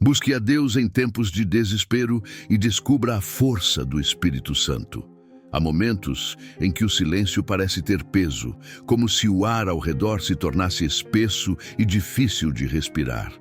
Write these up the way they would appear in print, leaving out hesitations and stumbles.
Busque a Deus em tempos de desespero e descubra a força do Espírito Santo. Há momentos em que o silêncio parece ter peso, como se o ar ao redor se tornasse espesso e difícil de respirar.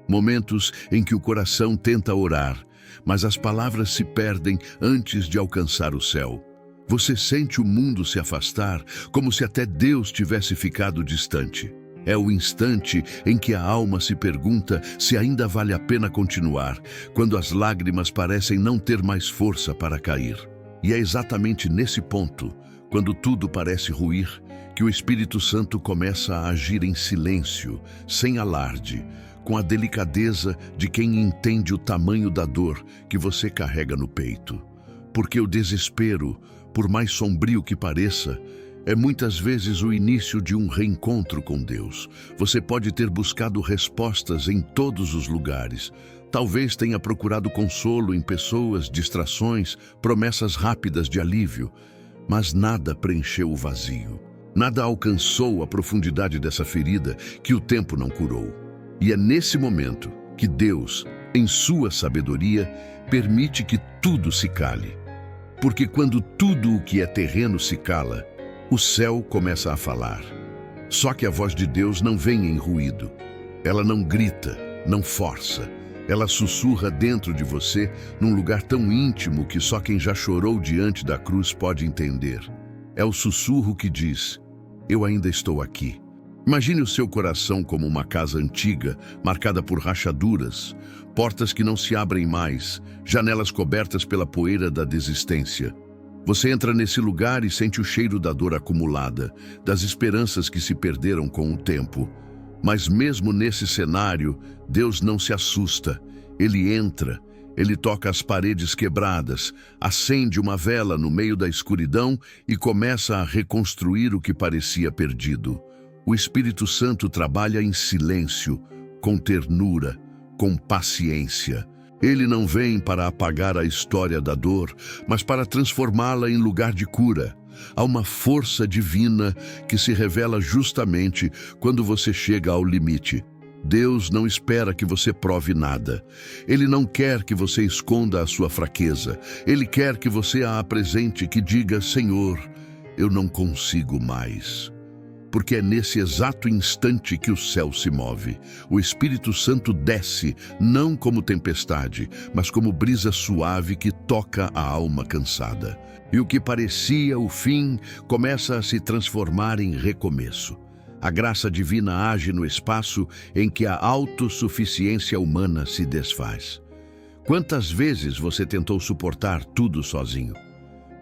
Momentos em que o coração tenta orar, mas as palavras se perdem antes de alcançar o céu. Você sente o mundo se afastar, como se até Deus tivesse ficado distante. É o instante em que a alma se pergunta se ainda vale a pena continuar, quando as lágrimas parecem não ter mais força para cair. E é exatamente nesse ponto, quando tudo parece ruir, que o Espírito Santo começa a agir em silêncio, sem alarde, com a delicadeza de quem entende o tamanho da dor que você carrega no peito. Porque o desespero, por mais sombrio que pareça, é muitas vezes o início de um reencontro com Deus. Você pode ter buscado respostas em todos os lugares. Talvez tenha procurado consolo em pessoas, distrações, promessas rápidas de alívio. Mas nada preencheu o vazio. Nada alcançou a profundidade dessa ferida que o tempo não curou. E é nesse momento que Deus, em sua sabedoria, permite que tudo se cale. Porque quando tudo o que é terreno se cala, o céu começa a falar. Só que a voz de Deus não vem em ruído. Ela não grita, não força. Ela sussurra dentro de você, num lugar tão íntimo que só quem já chorou diante da cruz pode entender. É o sussurro que diz: eu ainda estou aqui. Imagine o seu coração como uma casa antiga, marcada por rachaduras, portas que não se abrem mais, janelas cobertas pela poeira da desistência. Você entra nesse lugar e sente o cheiro da dor acumulada, das esperanças que se perderam com o tempo. Mas mesmo nesse cenário, Deus não se assusta. Ele entra, ele toca as paredes quebradas, acende uma vela no meio da escuridão e começa a reconstruir o que parecia perdido. O Espírito Santo trabalha em silêncio, com ternura, com paciência. Ele não vem para apagar a história da dor, mas para transformá-la em lugar de cura. Há uma força divina que se revela justamente quando você chega ao limite. Deus não espera que você prove nada. Ele não quer que você esconda a sua fraqueza. Ele quer que você a apresente, que diga: Senhor, eu não consigo mais. Porque é nesse exato instante que o céu se move. O Espírito Santo desce, não como tempestade, mas como brisa suave que toca a alma cansada. E o que parecia o fim começa a se transformar em recomeço. A graça divina age no espaço em que a autossuficiência humana se desfaz. Quantas vezes você tentou suportar tudo sozinho?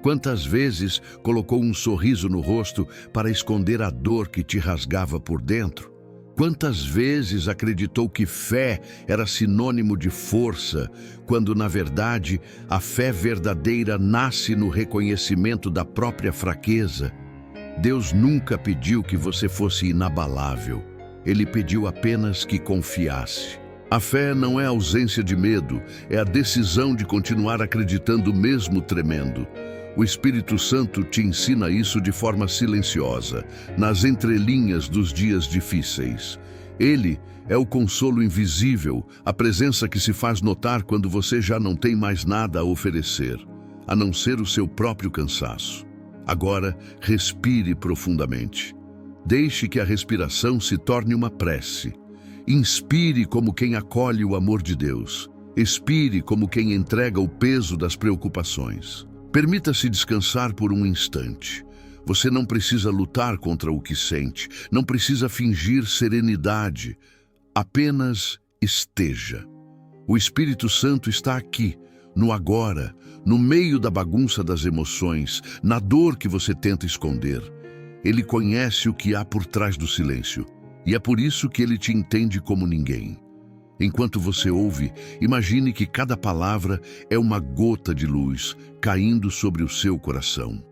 Quantas vezes colocou um sorriso no rosto para esconder a dor que te rasgava por dentro? Quantas vezes acreditou que fé era sinônimo de força, quando, na verdade, a fé verdadeira nasce no reconhecimento da própria fraqueza? Deus nunca pediu que você fosse inabalável. Ele pediu apenas que confiasse. A fé não é ausência de medo, é a decisão de continuar acreditando mesmo tremendo. O Espírito Santo te ensina isso de forma silenciosa, nas entrelinhas dos dias difíceis. Ele é o consolo invisível, a presença que se faz notar quando você já não tem mais nada a oferecer, a não ser o seu próprio cansaço. Agora, respire profundamente. Deixe que a respiração se torne uma prece. Inspire como quem acolhe o amor de Deus. Expire como quem entrega o peso das preocupações. Permita-se descansar por um instante. Você não precisa lutar contra o que sente, não precisa fingir serenidade. Apenas esteja. O Espírito Santo está aqui, no agora, no meio da bagunça das emoções, na dor que você tenta esconder. Ele conhece o que há por trás do silêncio, e é por isso que ele te entende como ninguém. Enquanto você ouve, imagine que cada palavra é uma gota de luz caindo sobre o seu coração.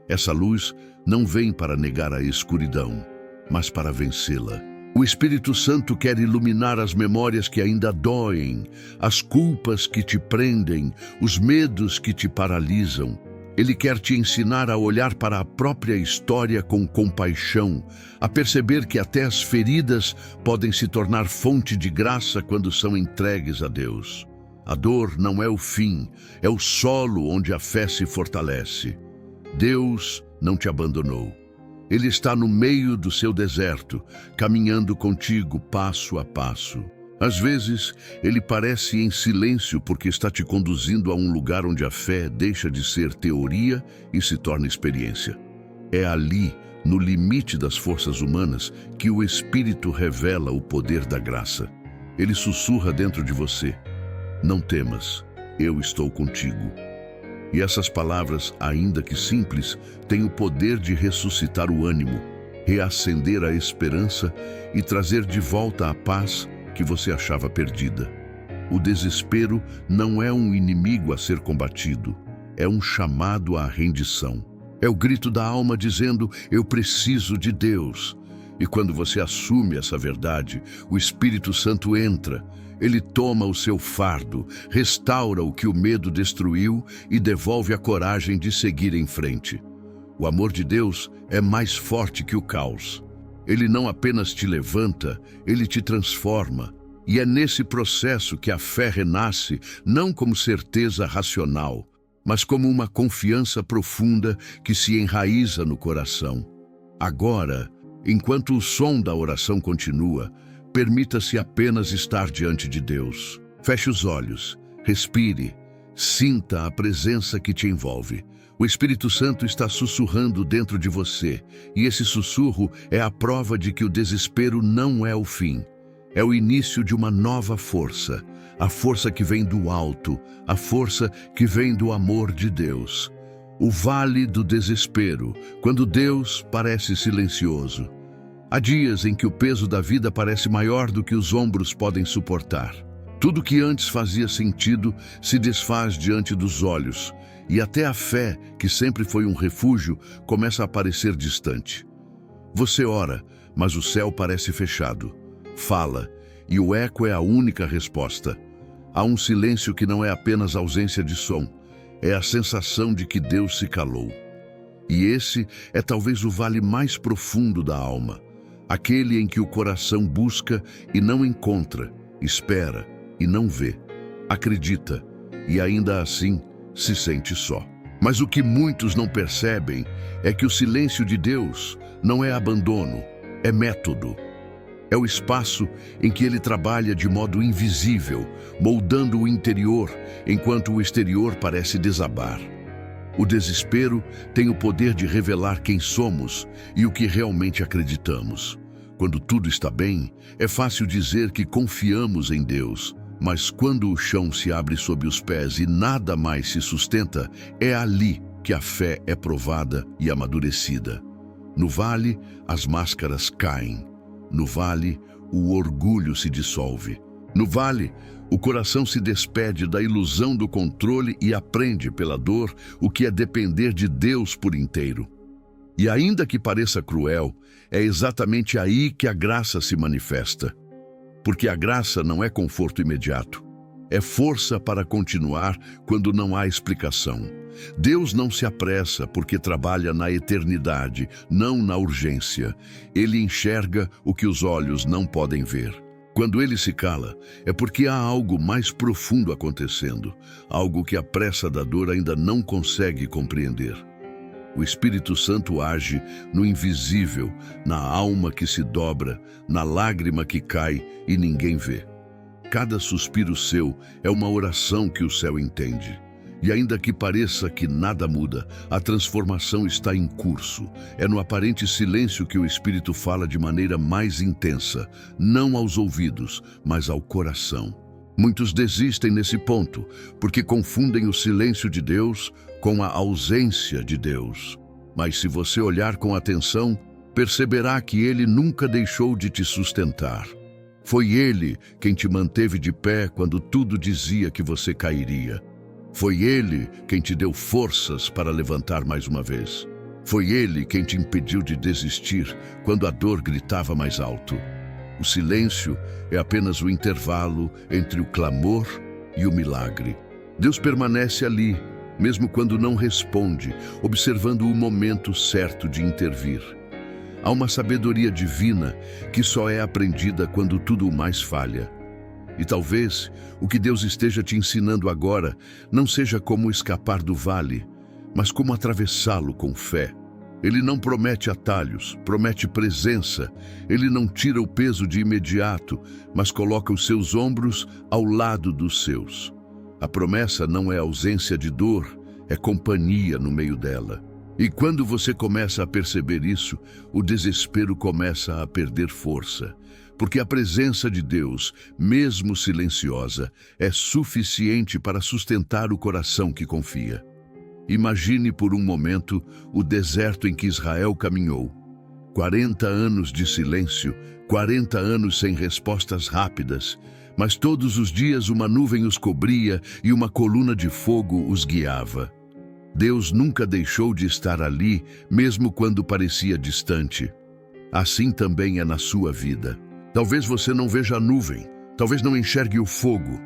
Essa luz não vem para negar a escuridão, mas para vencê-la. O Espírito Santo quer iluminar as memórias que ainda doem, as culpas que te prendem, os medos que te paralisam. Ele quer te ensinar a olhar para a própria história com compaixão, a perceber que até as feridas podem se tornar fonte de graça quando são entregues a Deus. A dor não é o fim, é o solo onde a fé se fortalece. Deus não te abandonou. Ele está no meio do seu deserto, caminhando contigo passo a passo. Às vezes, ele parece em silêncio porque está te conduzindo a um lugar onde a fé deixa de ser teoria e se torna experiência. É ali, no limite das forças humanas, que o Espírito revela o poder da graça. Ele sussurra dentro de você: não temas, eu estou contigo. E essas palavras, ainda que simples, têm o poder de ressuscitar o ânimo, reacender a esperança e trazer de volta a paz que você achava perdida. O desespero não é um inimigo a ser combatido, é um chamado à rendição. É o grito da alma dizendo: eu preciso de Deus. E quando você assume essa verdade, o Espírito Santo entra. Ele toma o seu fardo, restaura o que o medo destruiu e devolve a coragem de seguir em frente. O amor de Deus é mais forte que o caos. Ele não apenas te levanta, ele te transforma. E é nesse processo que a fé renasce, não como certeza racional, mas como uma confiança profunda que se enraiza no coração. Agora, enquanto o som da oração continua, permita-se apenas estar diante de Deus. Feche os olhos, respire, sinta a presença que te envolve. O Espírito Santo está sussurrando dentro de você, e esse sussurro é a prova de que o desespero não é o fim. É o início de uma nova força, a força que vem do alto, a força que vem do amor de Deus. O vale do desespero, quando Deus parece silencioso. Há dias em que o peso da vida parece maior do que os ombros podem suportar. Tudo que antes fazia sentido se desfaz diante dos olhos, e até a fé, que sempre foi um refúgio, começa a parecer distante. Você ora, mas o céu parece fechado. Fala, e o eco é a única resposta. Há um silêncio que não é apenas ausência de som, é a sensação de que Deus se calou. E esse é talvez o vale mais profundo da alma, aquele em que o coração busca e não encontra, espera e não vê, acredita e ainda assim se sente só. Mas o que muitos não percebem é que o silêncio de Deus não é abandono, é método. É o espaço em que ele trabalha de modo invisível, moldando o interior, enquanto o exterior parece desabar. O desespero tem o poder de revelar quem somos e o que realmente acreditamos. Quando tudo está bem, é fácil dizer que confiamos em Deus, mas quando o chão se abre sob os pés e nada mais se sustenta, é ali que a fé é provada e amadurecida. No vale, as máscaras caem. No vale, o orgulho se dissolve. No vale, o coração se despede da ilusão do controle e aprende pela dor o que é depender de Deus por inteiro. E ainda que pareça cruel, é exatamente aí que a graça se manifesta. Porque a graça não é conforto imediato. É força para continuar quando não há explicação. Deus não se apressa porque trabalha na eternidade, não na urgência. Ele enxerga o que os olhos não podem ver. Quando ele se cala, é porque há algo mais profundo acontecendo, algo que a pressa da dor ainda não consegue compreender. O Espírito Santo age no invisível, na alma que se dobra, na lágrima que cai e ninguém vê. Cada suspiro seu é uma oração que o céu entende. E ainda que pareça que nada muda, a transformação está em curso. É no aparente silêncio que o Espírito fala de maneira mais intensa, não aos ouvidos, mas ao coração. Muitos desistem nesse ponto, porque confundem o silêncio de Deus com a ausência de Deus. Mas se você olhar com atenção, perceberá que Ele nunca deixou de te sustentar. Foi Ele quem te manteve de pé quando tudo dizia que você cairia. Foi Ele quem te deu forças para levantar mais uma vez. Foi Ele quem te impediu de desistir quando a dor gritava mais alto. O silêncio é apenas o intervalo entre o clamor e o milagre. Deus permanece ali, mesmo quando não responde, observando o momento certo de intervir. Há uma sabedoria divina que só é aprendida quando tudo mais falha. E talvez o que Deus esteja te ensinando agora não seja como escapar do vale, mas como atravessá-lo com fé. Ele não promete atalhos, promete presença. Ele não tira o peso de imediato, mas coloca os seus ombros ao lado dos seus. A promessa não é ausência de dor, é companhia no meio dela. E quando você começa a perceber isso, o desespero começa a perder força. Porque a presença de Deus, mesmo silenciosa, é suficiente para sustentar o coração que confia. Imagine por um momento o deserto em que Israel caminhou. 40 anos de silêncio, 40 anos sem respostas rápidas, mas todos os dias uma nuvem os cobria e uma coluna de fogo os guiava. Deus nunca deixou de estar ali, mesmo quando parecia distante. Assim também é na sua vida. Talvez você não veja a nuvem, talvez não enxergue o fogo,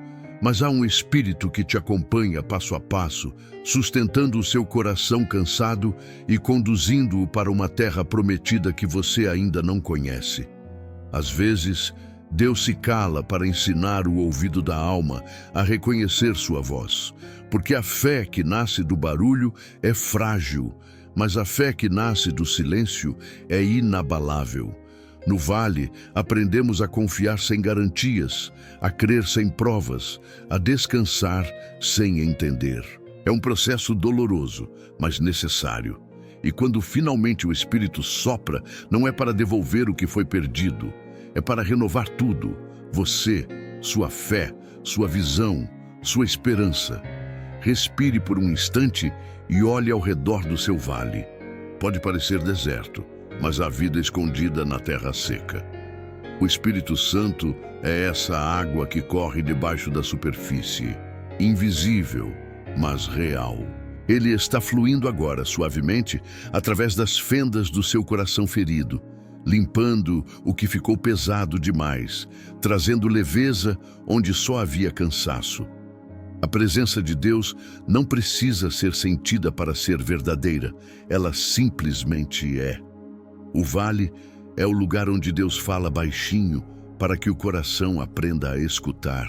mas há um Espírito que te acompanha passo a passo, sustentando o seu coração cansado e conduzindo-o para uma terra prometida que você ainda não conhece. Às vezes, Deus se cala para ensinar o ouvido da alma a reconhecer sua voz, porque a fé que nasce do barulho é frágil, mas a fé que nasce do silêncio é inabalável. No vale, aprendemos a confiar sem garantias, a crer sem provas, a descansar sem entender. É um processo doloroso, mas necessário. E quando finalmente o Espírito sopra, não é para devolver o que foi perdido, é para renovar tudo: você, sua fé, sua visão, sua esperança. Respire por um instante e olhe ao redor do seu vale. Pode parecer deserto, mas há vida escondida na terra seca. O Espírito Santo é essa água que corre debaixo da superfície, invisível, mas real. Ele está fluindo agora, suavemente, através das fendas do seu coração ferido, limpando o que ficou pesado demais, trazendo leveza onde só havia cansaço. A presença de Deus não precisa ser sentida para ser verdadeira, ela simplesmente é. O vale é o lugar onde Deus fala baixinho para que o coração aprenda a escutar.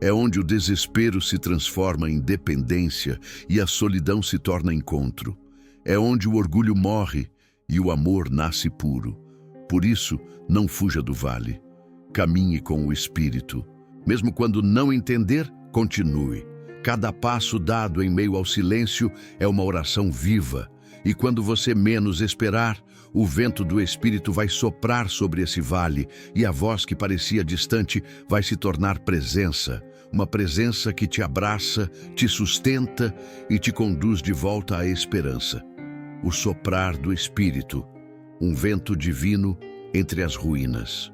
É onde o desespero se transforma em dependência e a solidão se torna encontro. É onde o orgulho morre e o amor nasce puro. Por isso, não fuja do vale. Caminhe com o Espírito. Mesmo quando não entender, continue. Cada passo dado em meio ao silêncio é uma oração viva. E quando você menos esperar, o vento do Espírito vai soprar sobre esse vale e a voz que parecia distante vai se tornar presença. Uma presença que te abraça, te sustenta e te conduz de volta à esperança. O soprar do Espírito, um vento divino entre as ruínas.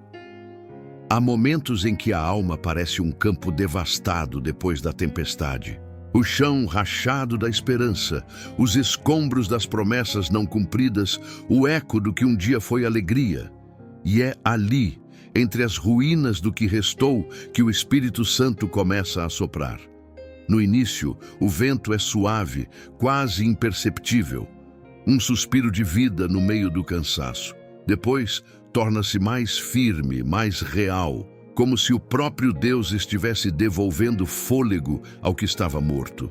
Há momentos em que a alma parece um campo devastado depois da tempestade. O chão rachado da esperança, os escombros das promessas não cumpridas, o eco do que um dia foi alegria. E é ali, entre as ruínas do que restou, que o Espírito Santo começa a soprar. No início, o vento é suave, quase imperceptível. Um suspiro de vida no meio do cansaço. Depois, torna-se mais firme, mais real, como se o próprio Deus estivesse devolvendo fôlego ao que estava morto.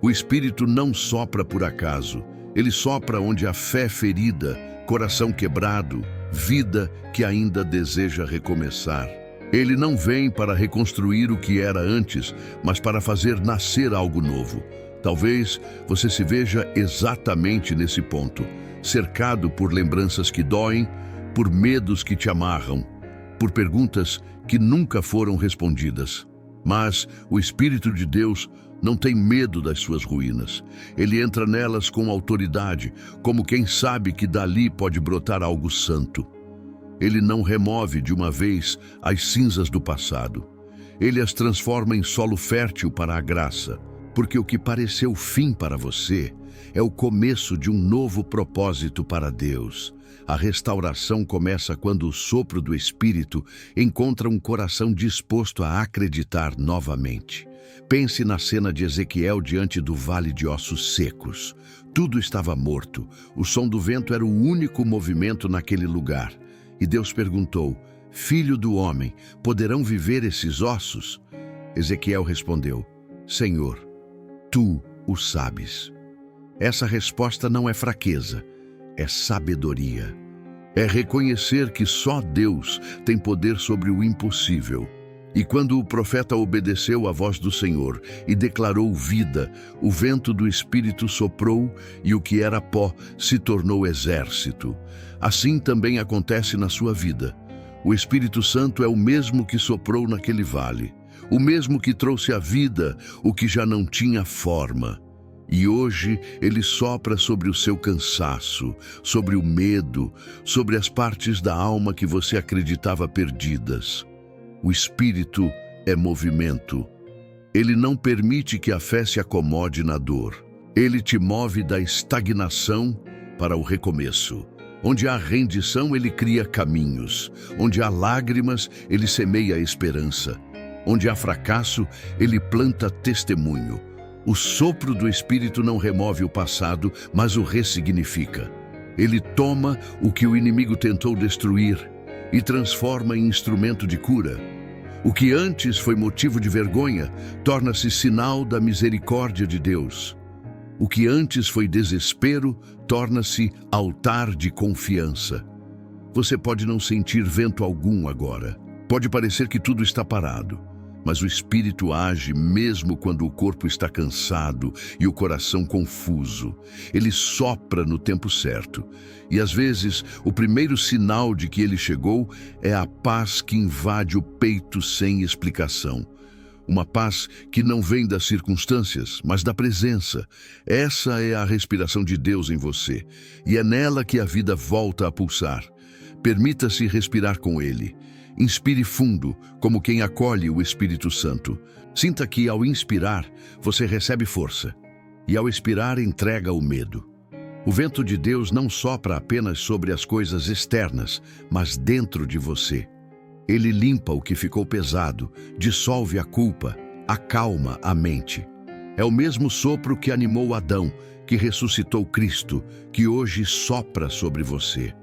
O Espírito não sopra por acaso. Ele sopra onde há fé ferida, coração quebrado, vida que ainda deseja recomeçar. Ele não vem para reconstruir o que era antes, mas para fazer nascer algo novo. Talvez você se veja exatamente nesse ponto, cercado por lembranças que doem, por medos que te amarram, por perguntas que nunca foram respondidas. Mas o Espírito de Deus não tem medo das suas ruínas. Ele entra nelas com autoridade, como quem sabe que dali pode brotar algo santo. Ele não remove de uma vez as cinzas do passado. Ele as transforma em solo fértil para a graça, porque o que pareceu fim para você é o começo de um novo propósito para Deus. A restauração começa quando o sopro do Espírito encontra um coração disposto a acreditar novamente. Pense na cena de Ezequiel diante do vale de ossos secos. Tudo estava morto. O som do vento era o único movimento naquele lugar. E Deus perguntou: Filho do homem, poderão viver esses ossos? Ezequiel respondeu: Senhor, tu o sabes. Essa resposta não é fraqueza, é sabedoria. É reconhecer que só Deus tem poder sobre o impossível. E quando o profeta obedeceu à voz do Senhor e declarou vida, o vento do Espírito soprou e o que era pó se tornou exército. Assim também acontece na sua vida. O Espírito Santo é o mesmo que soprou naquele vale, o mesmo que trouxe à vida o que já não tinha forma. E hoje ele sopra sobre o seu cansaço, sobre o medo, sobre as partes da alma que você acreditava perdidas. O Espírito é movimento. Ele não permite que a fé se acomode na dor. Ele te move da estagnação para o recomeço. Onde há rendição, ele cria caminhos. Onde há lágrimas, ele semeia esperança. Onde há fracasso, ele planta testemunho. O sopro do Espírito não remove o passado, mas o ressignifica. Ele toma o que o inimigo tentou destruir e transforma em instrumento de cura. O que antes foi motivo de vergonha, torna-se sinal da misericórdia de Deus. O que antes foi desespero, torna-se altar de confiança. Você pode não sentir vento algum agora. Pode parecer que tudo está parado. Mas o Espírito age mesmo quando o corpo está cansado e o coração confuso. Ele sopra no tempo certo. E às vezes, o primeiro sinal de que ele chegou é a paz que invade o peito sem explicação. Uma paz que não vem das circunstâncias, mas da presença. Essa é a respiração de Deus em você. E é nela que a vida volta a pulsar. Permita-se respirar com Ele. Inspire fundo, como quem acolhe o Espírito Santo. Sinta que, ao inspirar, você recebe força. E, ao expirar, entrega o medo. O vento de Deus não sopra apenas sobre as coisas externas, mas dentro de você. Ele limpa o que ficou pesado, dissolve a culpa, acalma a mente. É o mesmo sopro que animou Adão, que ressuscitou Cristo, que hoje sopra sobre você.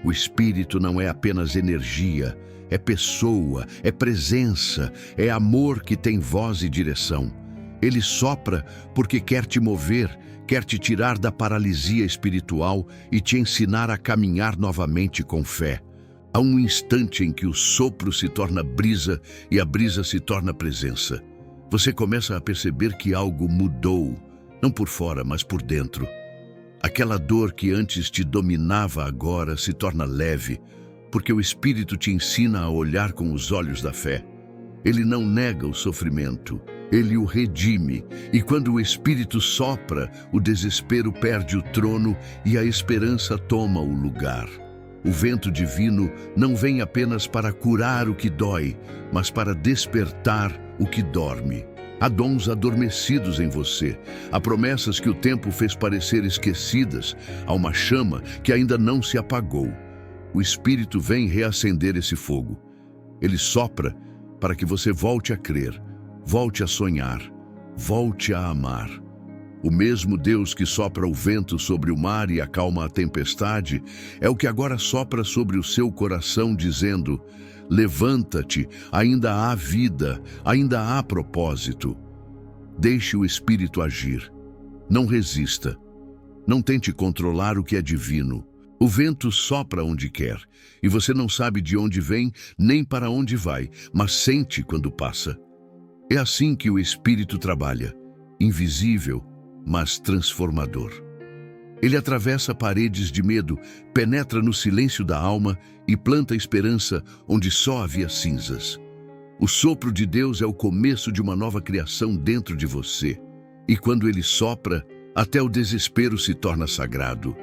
O Espírito não é apenas energia, é pessoa, é presença, é amor que tem voz e direção. Ele sopra porque quer te mover, quer te tirar da paralisia espiritual e te ensinar a caminhar novamente com fé. Há um instante em que o sopro se torna brisa e a brisa se torna presença. Você começa a perceber que algo mudou, não por fora, mas por dentro. Aquela dor que antes te dominava agora se torna leve, porque o Espírito te ensina a olhar com os olhos da fé. Ele não nega o sofrimento, ele o redime, e quando o Espírito sopra, o desespero perde o trono e a esperança toma o lugar. O vento divino não vem apenas para curar o que dói, mas para despertar o que dorme. Há dons adormecidos em você, há promessas que o tempo fez parecer esquecidas, há uma chama que ainda não se apagou. O Espírito vem reacender esse fogo. Ele sopra para que você volte a crer, volte a sonhar, volte a amar. O mesmo Deus que sopra o vento sobre o mar e acalma a tempestade é o que agora sopra sobre o seu coração, dizendo: levanta-te, ainda há vida, ainda há propósito. Deixe o Espírito agir. Não resista. Não tente controlar o que é divino. O vento sopra onde quer, e você não sabe de onde vem nem para onde vai, mas sente quando passa. É assim que o Espírito trabalha, invisível, mas transformador. Ele atravessa paredes de medo, penetra no silêncio da alma e planta esperança onde só havia cinzas. O sopro de Deus é o começo de uma nova criação dentro de você. E quando ele sopra, até o desespero se torna sagrado.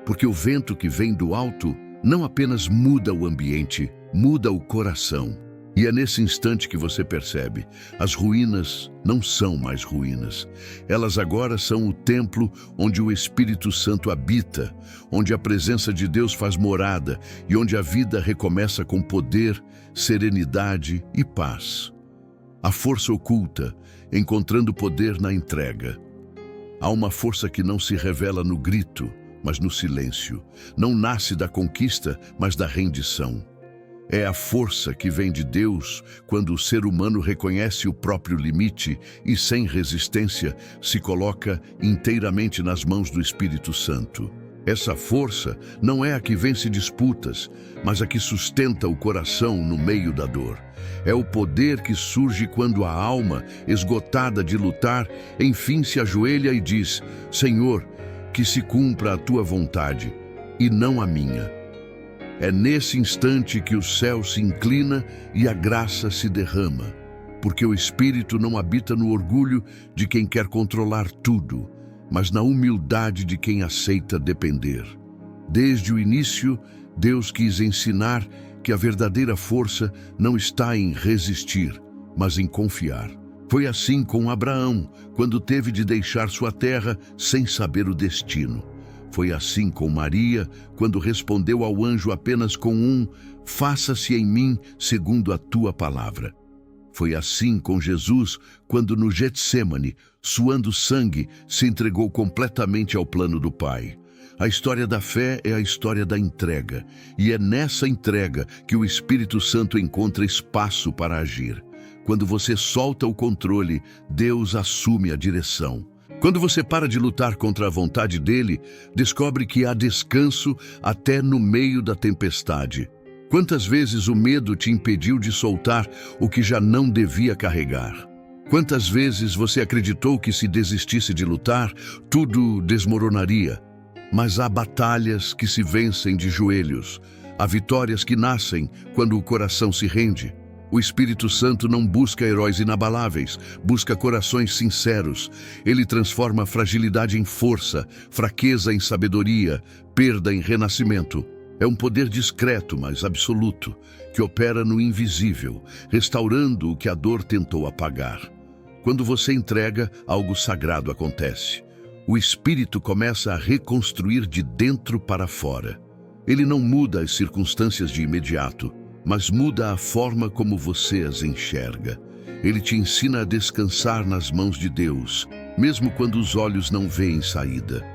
Porque o vento que vem do alto não apenas muda o ambiente, muda o coração. E é nesse instante que você percebe, as ruínas não são mais ruínas. Elas agora são o templo onde o Espírito Santo habita, onde a presença de Deus faz morada e onde a vida recomeça com poder, serenidade e paz. A força oculta, encontrando poder na entrega. Há uma força que não se revela no grito, mas no silêncio. Não nasce da conquista, mas da rendição. É a força que vem de Deus quando o ser humano reconhece o próprio limite e, sem resistência, se coloca inteiramente nas mãos do Espírito Santo. Essa força não é a que vence disputas, mas a que sustenta o coração no meio da dor. É o poder que surge quando a alma, esgotada de lutar, enfim se ajoelha e diz: Senhor, que se cumpra a tua vontade e não a minha. É nesse instante que o céu se inclina e a graça se derrama, porque o Espírito não habita no orgulho de quem quer controlar tudo, mas na humildade de quem aceita depender. Desde o início, Deus quis ensinar que a verdadeira força não está em resistir, mas em confiar. Foi assim com Abraão, quando teve de deixar sua terra sem saber o destino. Foi assim com Maria, quando respondeu ao anjo apenas com faça-se em mim segundo a tua palavra. Foi assim com Jesus, quando no Getsêmani, suando sangue, se entregou completamente ao plano do Pai. A história da fé é a história da entrega, e é nessa entrega que o Espírito Santo encontra espaço para agir. Quando você solta o controle, Deus assume a direção. Quando você para de lutar contra a vontade dele, descobre que há descanso até no meio da tempestade. Quantas vezes o medo te impediu de soltar o que já não devia carregar? Quantas vezes você acreditou que se desistisse de lutar, tudo desmoronaria? Mas há batalhas que se vencem de joelhos. Há vitórias que nascem quando o coração se rende. O Espírito Santo não busca heróis inabaláveis, busca corações sinceros. Ele transforma a fragilidade em força, fraqueza em sabedoria, perda em renascimento. É um poder discreto, mas absoluto, que opera no invisível, restaurando o que a dor tentou apagar. Quando você entrega, algo sagrado acontece. O Espírito começa a reconstruir de dentro para fora. Ele não muda as circunstâncias de imediato, mas muda a forma como você as enxerga. Ele te ensina a descansar nas mãos de Deus, mesmo quando os olhos não veem saída.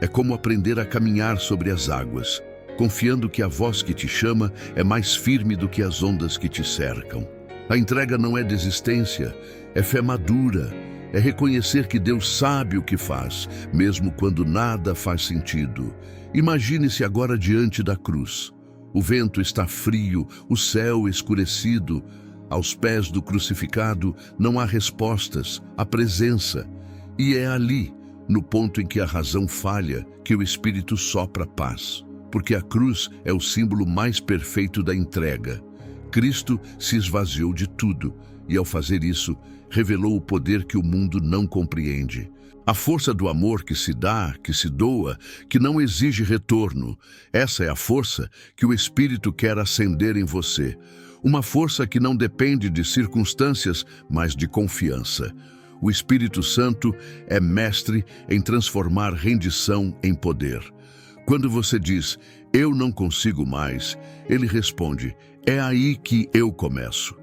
É como aprender a caminhar sobre as águas, confiando que a voz que te chama é mais firme do que as ondas que te cercam. A entrega não é desistência, é fé madura, é reconhecer que Deus sabe o que faz, mesmo quando nada faz sentido. Imagine-se agora diante da cruz. O vento está frio, o céu escurecido. Aos pés do crucificado não há respostas, há presença. E é ali, no ponto em que a razão falha, que o Espírito sopra paz. Porque a cruz é o símbolo mais perfeito da entrega. Cristo se esvaziou de tudo e, ao fazer isso, revelou o poder que o mundo não compreende. A força do amor que se dá, que se doa, que não exige retorno. Essa é a força que o Espírito quer acender em você. Uma força que não depende de circunstâncias, mas de confiança. O Espírito Santo é mestre em transformar rendição em poder. Quando você diz, eu não consigo mais, ele responde, é aí que eu começo.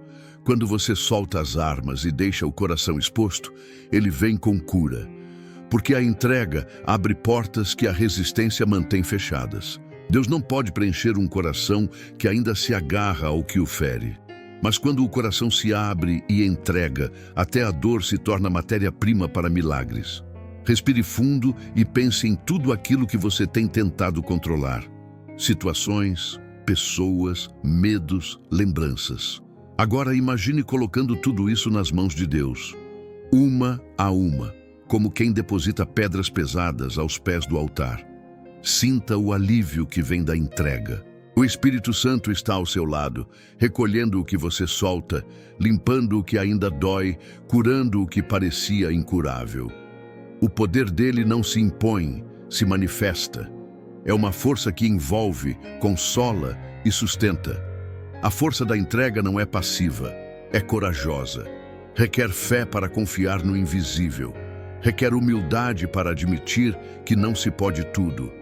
Quando você solta as armas e deixa o coração exposto, ele vem com cura. Porque a entrega abre portas que a resistência mantém fechadas. Deus não pode preencher um coração que ainda se agarra ao que o fere. Mas quando o coração se abre e entrega, até a dor se torna matéria-prima para milagres. Respire fundo e pense em tudo aquilo que você tem tentado controlar. Situações, pessoas, medos, lembranças. Agora imagine colocando tudo isso nas mãos de Deus, uma a uma, como quem deposita pedras pesadas aos pés do altar. Sinta o alívio que vem da entrega. O Espírito Santo está ao seu lado, recolhendo o que você solta, limpando o que ainda dói, curando o que parecia incurável. O poder dele não se impõe, se manifesta. É uma força que envolve, consola e sustenta. A força da entrega não é passiva, é corajosa. Requer fé para confiar no invisível. Requer humildade para admitir que não se pode tudo.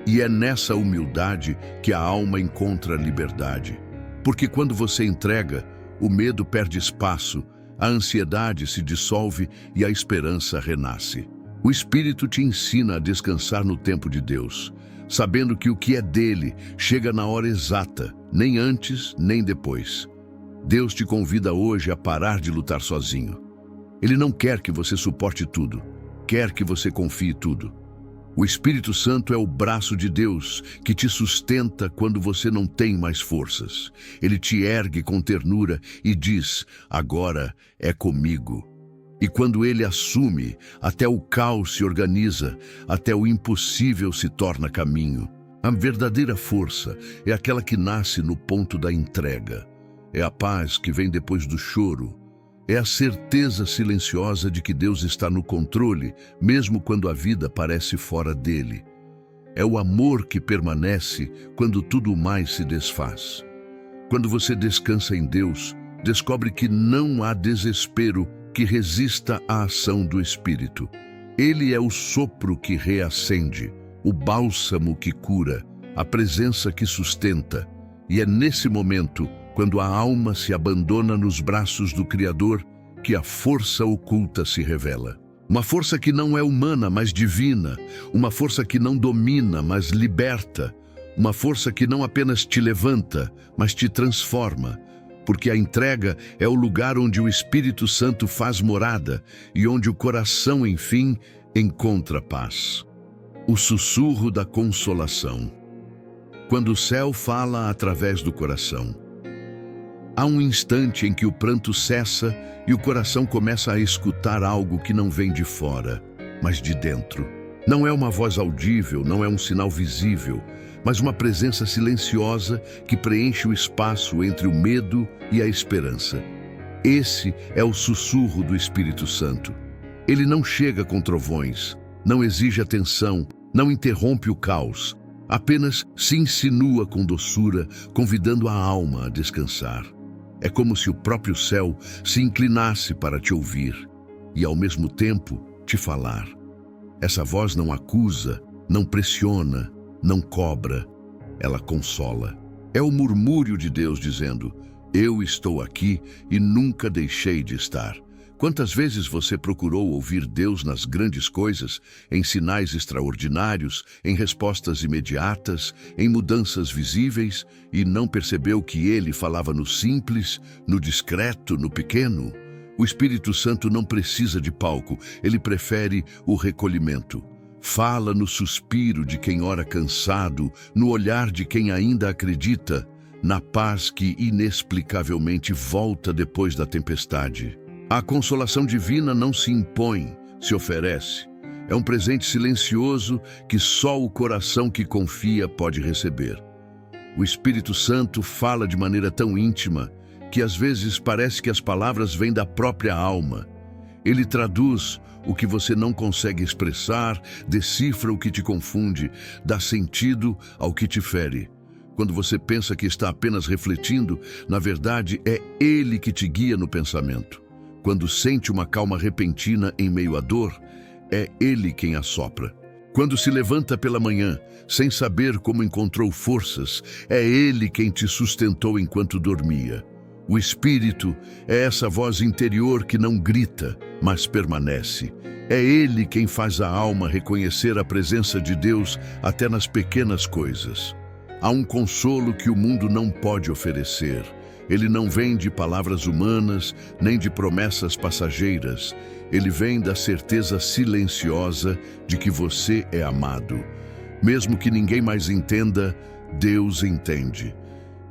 E é nessa humildade que a alma encontra liberdade. Porque quando você entrega, o medo perde espaço, a ansiedade se dissolve e a esperança renasce. O Espírito te ensina a descansar no tempo de Deus, sabendo que o que é dele chega na hora exata, nem antes nem depois. Deus te convida hoje a parar de lutar sozinho. Ele não quer que você suporte tudo, quer que você confie tudo. O Espírito Santo é o braço de Deus que te sustenta quando você não tem mais forças. Ele te ergue com ternura e diz: agora é comigo. E quando ele assume, até o caos se organiza, até o impossível se torna caminho. A verdadeira força é aquela que nasce no ponto da entrega. É a paz que vem depois do choro. É a certeza silenciosa de que Deus está no controle, mesmo quando a vida parece fora dele. É o amor que permanece quando tudo mais se desfaz. Quando você descansa em Deus, descobre que não há desespero que resista à ação do Espírito. Ele é o sopro que reacende, o bálsamo que cura, a presença que sustenta. E é nesse momento, quando a alma se abandona nos braços do Criador, que a força oculta se revela. Uma força que não é humana, mas divina. Uma força que não domina, mas liberta. Uma força que não apenas te levanta, mas te transforma. Porque a entrega é o lugar onde o Espírito Santo faz morada e onde o coração, enfim, encontra paz. O sussurro da consolação. Quando o céu fala através do coração. Há um instante em que o pranto cessa e o coração começa a escutar algo que não vem de fora, mas de dentro. Não é uma voz audível, não é um sinal visível, mas uma presença silenciosa que preenche o espaço entre o medo e a esperança. Esse é o sussurro do Espírito Santo. Ele não chega com trovões, não exige atenção, não interrompe o caos, apenas se insinua com doçura, convidando a alma a descansar. É como se o próprio céu se inclinasse para te ouvir e, ao mesmo tempo, te falar. Essa voz não acusa, não pressiona, não cobra, ela consola. É o murmúrio de Deus dizendo: eu estou aqui e nunca deixei de estar. Quantas vezes você procurou ouvir Deus nas grandes coisas, em sinais extraordinários, em respostas imediatas, em mudanças visíveis, e não percebeu que Ele falava no simples, no discreto, no pequeno? O Espírito Santo não precisa de palco, ele prefere o recolhimento. Fala no suspiro de quem ora cansado, no olhar de quem ainda acredita, na paz que inexplicavelmente volta depois da tempestade. A consolação divina não se impõe, se oferece. É um presente silencioso que só o coração que confia pode receber. O Espírito Santo fala de maneira tão íntima que às vezes parece que as palavras vêm da própria alma. Ele traduz o que você não consegue expressar, decifra o que te confunde, dá sentido ao que te fere. Quando você pensa que está apenas refletindo, na verdade é Ele que te guia no pensamento. Quando sente uma calma repentina em meio à dor, é Ele quem a sopra. Quando se levanta pela manhã, sem saber como encontrou forças, é Ele quem te sustentou enquanto dormia. O Espírito é essa voz interior que não grita, mas permanece. É Ele quem faz a alma reconhecer a presença de Deus até nas pequenas coisas. Há um consolo que o mundo não pode oferecer. Ele não vem de palavras humanas, nem de promessas passageiras. Ele vem da certeza silenciosa de que você é amado. Mesmo que ninguém mais entenda, Deus entende.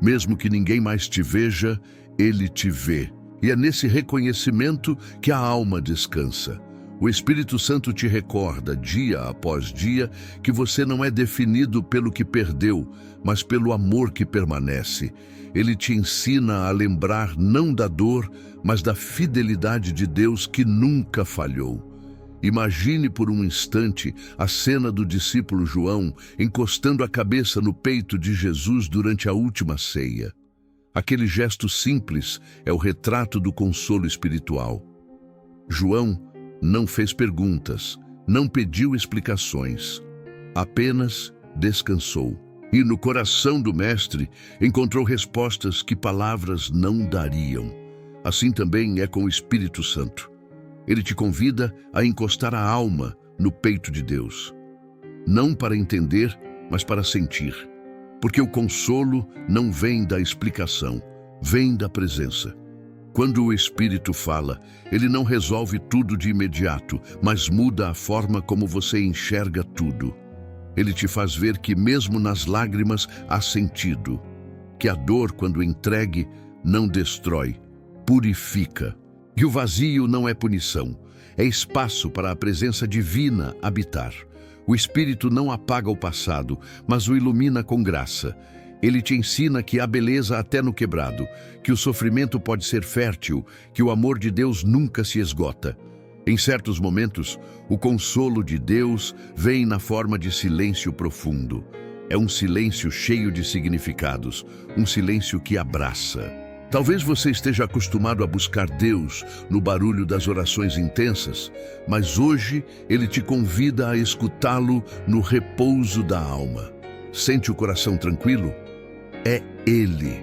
Mesmo que ninguém mais te veja, Ele te vê. E é nesse reconhecimento que a alma descansa. O Espírito Santo te recorda, dia após dia, que você não é definido pelo que perdeu, mas pelo amor que permanece. Ele te ensina a lembrar não da dor, mas da fidelidade de Deus que nunca falhou. Imagine por um instante a cena do discípulo João encostando a cabeça no peito de Jesus durante a última ceia. Aquele gesto simples é o retrato do consolo espiritual. João não fez perguntas, não pediu explicações, apenas descansou. E no coração do Mestre encontrou respostas que palavras não dariam. Assim também é com o Espírito Santo. Ele te convida a encostar a alma no peito de Deus. Não para entender, mas para sentir. Porque o consolo não vem da explicação, vem da presença. Quando o Espírito fala, ele não resolve tudo de imediato, mas muda a forma como você enxerga tudo. Ele te faz ver que mesmo nas lágrimas há sentido, que a dor, quando entregue, não destrói, purifica. E o vazio não é punição, é espaço para a presença divina habitar. O Espírito não apaga o passado, mas o ilumina com graça. Ele te ensina que há beleza até no quebrado, que o sofrimento pode ser fértil, que o amor de Deus nunca se esgota. Em certos momentos, o consolo de Deus vem na forma de silêncio profundo. É um silêncio cheio de significados, um silêncio que abraça. Talvez você esteja acostumado a buscar Deus no barulho das orações intensas, mas hoje Ele te convida a escutá-lo no repouso da alma. Sente o coração tranquilo? É Ele.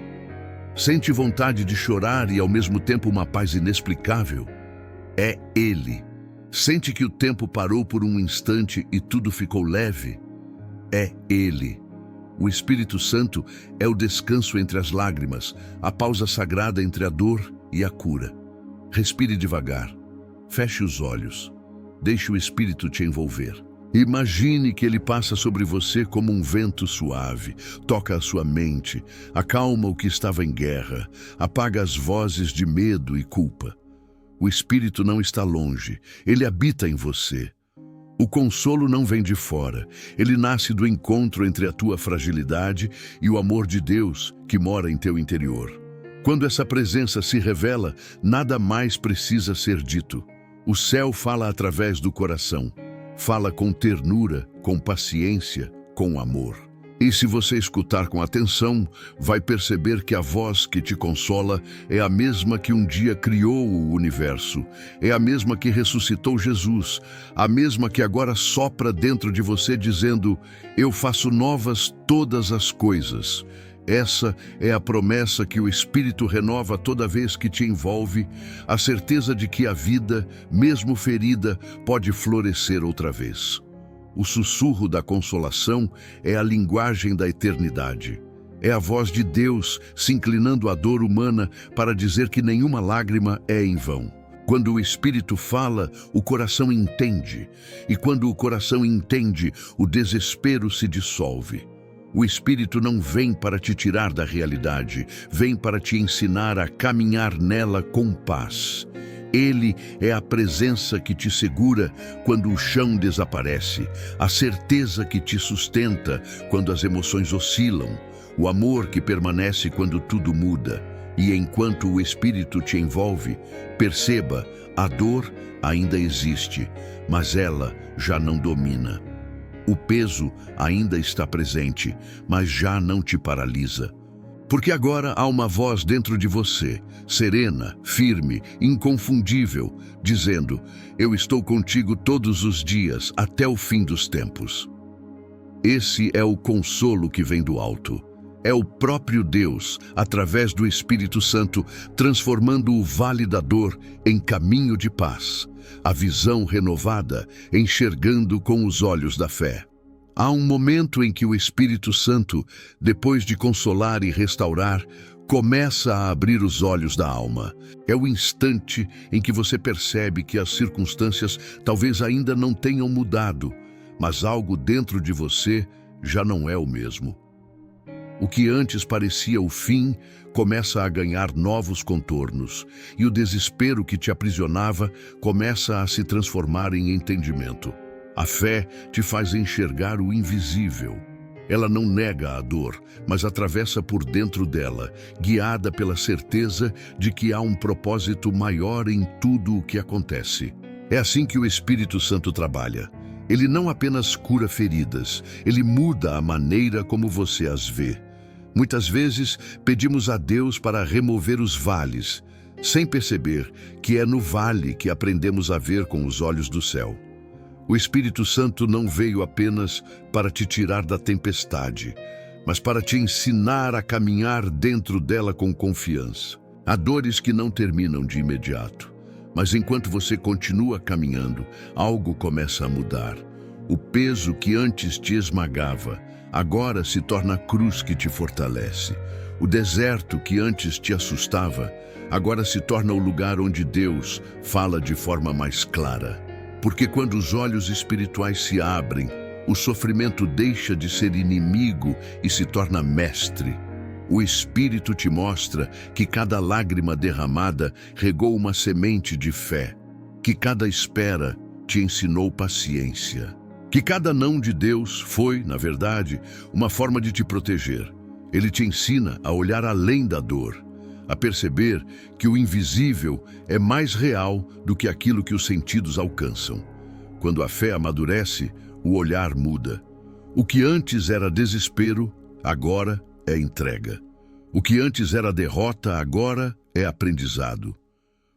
Sente vontade de chorar e ao mesmo tempo uma paz inexplicável? É Ele. Sente que o tempo parou por um instante e tudo ficou leve? É Ele. O Espírito Santo é o descanso entre as lágrimas, a pausa sagrada entre a dor e a cura. Respire devagar. Feche os olhos. Deixe o Espírito te envolver. Imagine que ele passa sobre você como um vento suave, toca a sua mente, acalma o que estava em guerra, apaga as vozes de medo e culpa. O Espírito não está longe, ele habita em você. O consolo não vem de fora, ele nasce do encontro entre a tua fragilidade e o amor de Deus que mora em teu interior. Quando essa presença se revela, nada mais precisa ser dito. O céu fala através do coração. Fala com ternura, com paciência, com amor. E se você escutar com atenção, vai perceber que a voz que te consola é a mesma que um dia criou o universo, é a mesma que ressuscitou Jesus, a mesma que agora sopra dentro de você dizendo: eu faço novas todas as coisas. Essa é a promessa que o Espírito renova toda vez que te envolve, a certeza de que a vida, mesmo ferida, pode florescer outra vez. O sussurro da consolação é a linguagem da eternidade. É a voz de Deus se inclinando à dor humana para dizer que nenhuma lágrima é em vão. Quando o Espírito fala, o coração entende, e quando o coração entende, o desespero se dissolve. O Espírito não vem para te tirar da realidade, vem para te ensinar a caminhar nela com paz. Ele é a presença que te segura quando o chão desaparece, a certeza que te sustenta quando as emoções oscilam, o amor que permanece quando tudo muda. E enquanto o Espírito te envolve, perceba, a dor ainda existe, mas ela já não domina. O peso ainda está presente, mas já não te paralisa. Porque agora há uma voz dentro de você, serena, firme, inconfundível, dizendo: eu estou contigo todos os dias, até o fim dos tempos. Esse é o consolo que vem do alto. É o próprio Deus, através do Espírito Santo, transformando o vale da dor em caminho de paz. A visão renovada, enxergando com os olhos da fé. Há um momento em que o Espírito Santo, depois de consolar e restaurar, começa a abrir os olhos da alma. É o instante em que você percebe que as circunstâncias talvez ainda não tenham mudado, mas algo dentro de você já não é o mesmo. O que antes parecia o fim começa a ganhar novos contornos, e o desespero que te aprisionava começa a se transformar em entendimento. A fé te faz enxergar o invisível. Ela não nega a dor, mas atravessa por dentro dela, guiada pela certeza de que há um propósito maior em tudo o que acontece. É assim que o Espírito Santo trabalha. Ele não apenas cura feridas, ele muda a maneira como você as vê. Muitas vezes pedimos a Deus para remover os vales, sem perceber que é no vale que aprendemos a ver com os olhos do céu. O Espírito Santo não veio apenas para te tirar da tempestade, mas para te ensinar a caminhar dentro dela com confiança. Há dores que não terminam de imediato, mas enquanto você continua caminhando, algo começa a mudar. O peso que antes te esmagava, agora se torna a cruz que te fortalece. O deserto que antes te assustava, agora se torna o lugar onde Deus fala de forma mais clara. Porque quando os olhos espirituais se abrem, o sofrimento deixa de ser inimigo e se torna mestre. O Espírito te mostra que cada lágrima derramada regou uma semente de fé, que cada espera te ensinou paciência, que cada não de Deus foi, na verdade, uma forma de te proteger. Ele te ensina a olhar além da dor, a perceber que o invisível é mais real do que aquilo que os sentidos alcançam. Quando a fé amadurece, o olhar muda. O que antes era desespero, agora é entrega. O que antes era derrota, agora é aprendizado.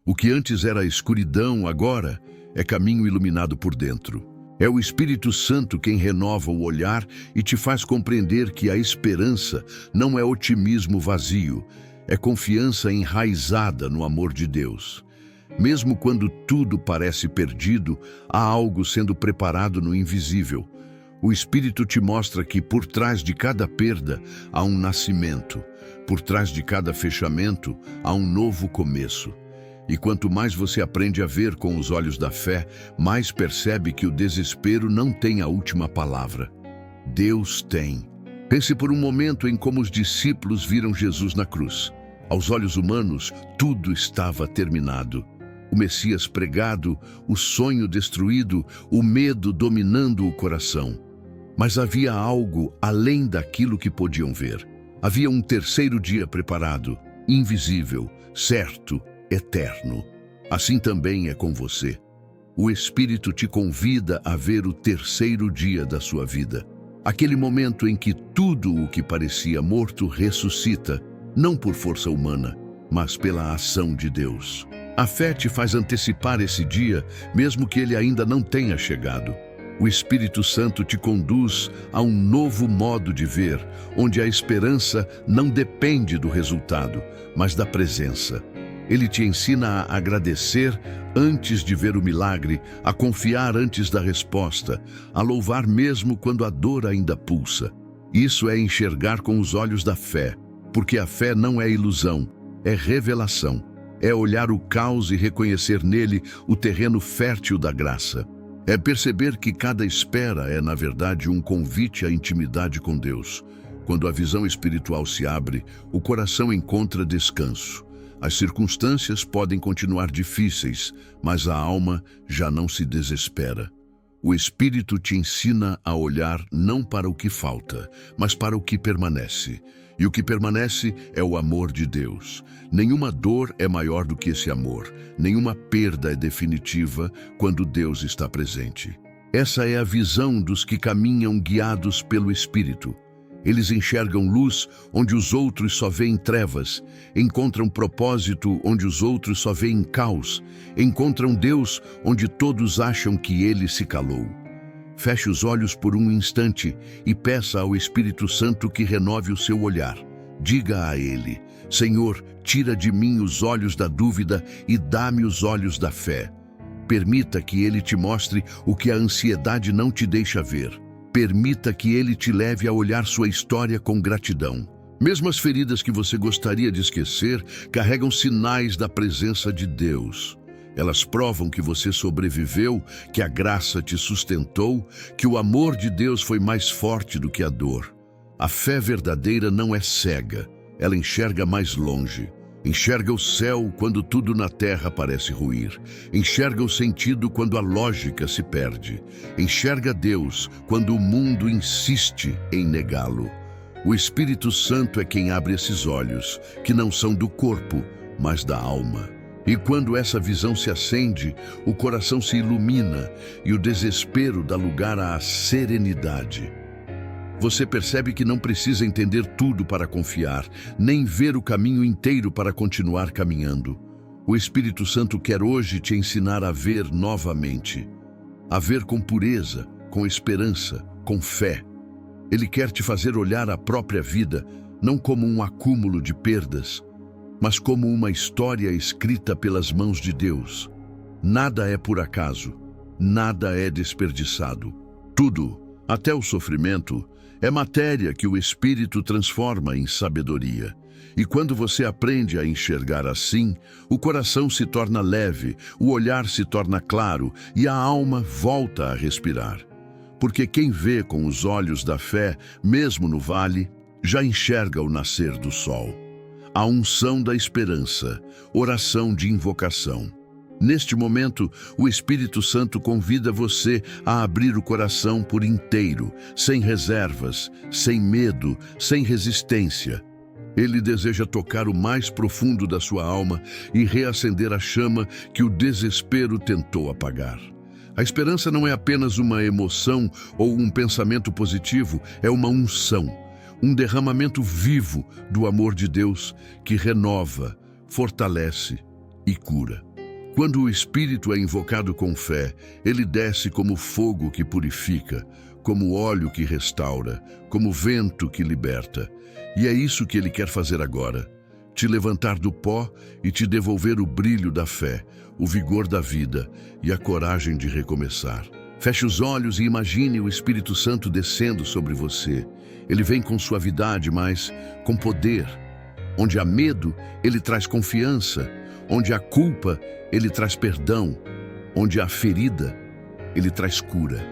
O que antes era escuridão, agora é caminho iluminado por dentro. É o Espírito Santo quem renova o olhar e te faz compreender que a esperança não é otimismo vazio, é confiança enraizada no amor de Deus. Mesmo quando tudo parece perdido, há algo sendo preparado no invisível. O Espírito te mostra que por trás de cada perda há um nascimento, por trás de cada fechamento há um novo começo. E quanto mais você aprende a ver com os olhos da fé, mais percebe que o desespero não tem a última palavra. Deus tem. Pense por um momento em como os discípulos viram Jesus na cruz. Aos olhos humanos, tudo estava terminado. O Messias pregado, o sonho destruído, o medo dominando o coração. Mas havia algo além daquilo que podiam ver. Havia um terceiro dia preparado, invisível, certo, eterno. Assim também é com você. O Espírito te convida a ver o terceiro dia da sua vida. Aquele momento em que tudo o que parecia morto ressuscita, não por força humana, mas pela ação de Deus. A fé te faz antecipar esse dia, mesmo que ele ainda não tenha chegado. O Espírito Santo te conduz a um novo modo de ver, onde a esperança não depende do resultado, mas da presença. Ele te ensina a agradecer antes de ver o milagre, a confiar antes da resposta, a louvar mesmo quando a dor ainda pulsa. Isso é enxergar com os olhos da fé, porque a fé não é ilusão, é revelação. É olhar o caos e reconhecer nele o terreno fértil da graça. É perceber que cada espera é, na verdade, um convite à intimidade com Deus. Quando a visão espiritual se abre, o coração encontra descanso. As circunstâncias podem continuar difíceis, mas a alma já não se desespera. O Espírito te ensina a olhar não para o que falta, mas para o que permanece. E o que permanece é o amor de Deus. Nenhuma dor é maior do que esse amor. Nenhuma perda é definitiva quando Deus está presente. Essa é a visão dos que caminham guiados pelo Espírito. Eles enxergam luz onde os outros só veem trevas, encontram propósito onde os outros só veem caos, encontram Deus onde todos acham que Ele se calou. Feche os olhos por um instante e peça ao Espírito Santo que renove o seu olhar. Diga a Ele: Senhor, tira de mim os olhos da dúvida e dá-me os olhos da fé. Permita que Ele te mostre o que a ansiedade não te deixa ver. Permita que Ele te leve a olhar sua história com gratidão. Mesmo as feridas que você gostaria de esquecer carregam sinais da presença de Deus. Elas provam que você sobreviveu, que a graça te sustentou, que o amor de Deus foi mais forte do que a dor. A fé verdadeira não é cega, ela enxerga mais longe. Enxerga o céu quando tudo na terra parece ruir. Enxerga o sentido quando a lógica se perde. Enxerga Deus quando o mundo insiste em negá-lo. O Espírito Santo é quem abre esses olhos, que não são do corpo, mas da alma. E quando essa visão se acende, o coração se ilumina e o desespero dá lugar à serenidade. Você percebe que não precisa entender tudo para confiar, nem ver o caminho inteiro para continuar caminhando. O Espírito Santo quer hoje te ensinar a ver novamente. A ver com pureza, com esperança, com fé. Ele quer te fazer olhar a própria vida, não como um acúmulo de perdas, mas como uma história escrita pelas mãos de Deus. Nada é por acaso, nada é desperdiçado. Tudo, até o sofrimento, é matéria que o Espírito transforma em sabedoria. E quando você aprende a enxergar assim, o coração se torna leve, o olhar se torna claro e a alma volta a respirar. Porque quem vê com os olhos da fé, mesmo no vale, já enxerga o nascer do sol. A unção da esperança, oração de invocação. Neste momento, o Espírito Santo convida você a abrir o coração por inteiro, sem reservas, sem medo, sem resistência. Ele deseja tocar o mais profundo da sua alma e reacender a chama que o desespero tentou apagar. A esperança não é apenas uma emoção ou um pensamento positivo, é uma unção, um derramamento vivo do amor de Deus que renova, fortalece e cura. Quando o Espírito é invocado com fé, ele desce como fogo que purifica, como óleo que restaura, como vento que liberta. E é isso que ele quer fazer agora: te levantar do pó e te devolver o brilho da fé, o vigor da vida e a coragem de recomeçar. Feche os olhos e imagine o Espírito Santo descendo sobre você. Ele vem com suavidade, mas com poder. Onde há medo, ele traz confiança. Onde há culpa, ele traz perdão. Onde há ferida, ele traz cura.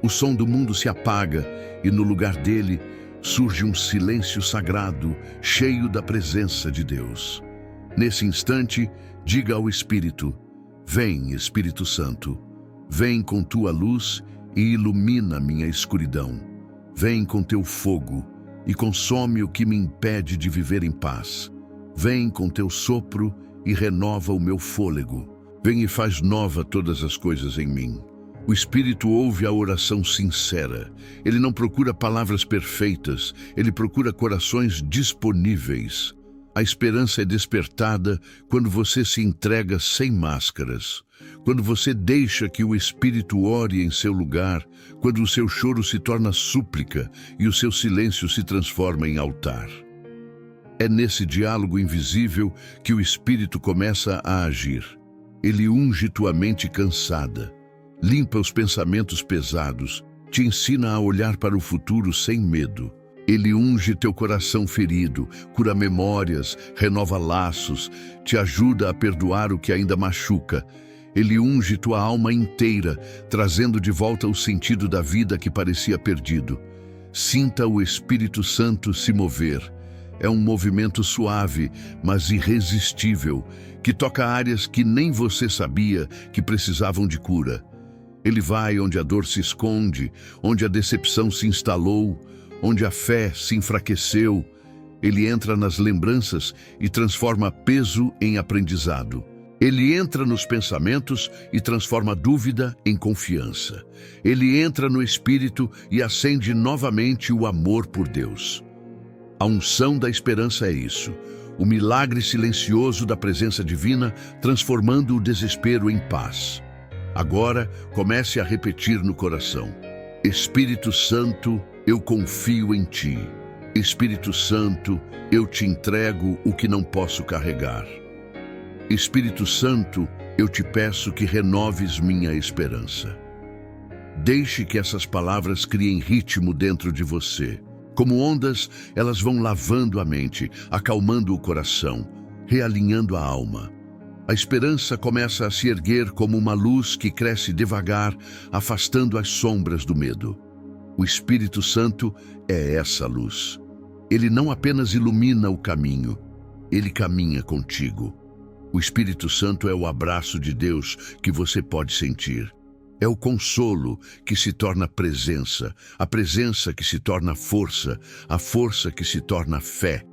O som do mundo se apaga e no lugar dele surge um silêncio sagrado, cheio da presença de Deus. Nesse instante, diga ao Espírito: vem, Espírito Santo, vem com tua luz e ilumina minha escuridão. Vem com teu fogo e consome o que me impede de viver em paz. Vem com teu sopro e renova o meu fôlego. Vem e faz nova todas as coisas em mim. O Espírito ouve a oração sincera. Ele não procura palavras perfeitas, ele procura corações disponíveis. A esperança é despertada quando você se entrega sem máscaras, quando você deixa que o Espírito ore em seu lugar, quando o seu choro se torna súplica e o seu silêncio se transforma em altar. É nesse diálogo invisível que o Espírito começa a agir. Ele unge tua mente cansada, limpa os pensamentos pesados, te ensina a olhar para o futuro sem medo. Ele unge teu coração ferido, cura memórias, renova laços, te ajuda a perdoar o que ainda machuca. Ele unge tua alma inteira, trazendo de volta o sentido da vida que parecia perdido. Sinta o Espírito Santo se mover. É um movimento suave, mas irresistível, que toca áreas que nem você sabia que precisavam de cura. Ele vai onde a dor se esconde, onde a decepção se instalou, onde a fé se enfraqueceu. Ele entra nas lembranças e transforma peso em aprendizado. Ele entra nos pensamentos e transforma dúvida em confiança. Ele entra no espírito e acende novamente o amor por Deus. A unção da esperança é isso, o milagre silencioso da presença divina transformando o desespero em paz. Agora, comece a repetir no coração: Espírito Santo, eu confio em ti. Espírito Santo, eu te entrego o que não posso carregar. Espírito Santo, eu te peço que renoves minha esperança. Deixe que essas palavras criem ritmo dentro de você. Como ondas, elas vão lavando a mente, acalmando o coração, realinhando a alma. A esperança começa a se erguer como uma luz que cresce devagar, afastando as sombras do medo. O Espírito Santo é essa luz. Ele não apenas ilumina o caminho, ele caminha contigo. O Espírito Santo é o abraço de Deus que você pode sentir. É o consolo que se torna presença, a presença que se torna força, a força que se torna fé.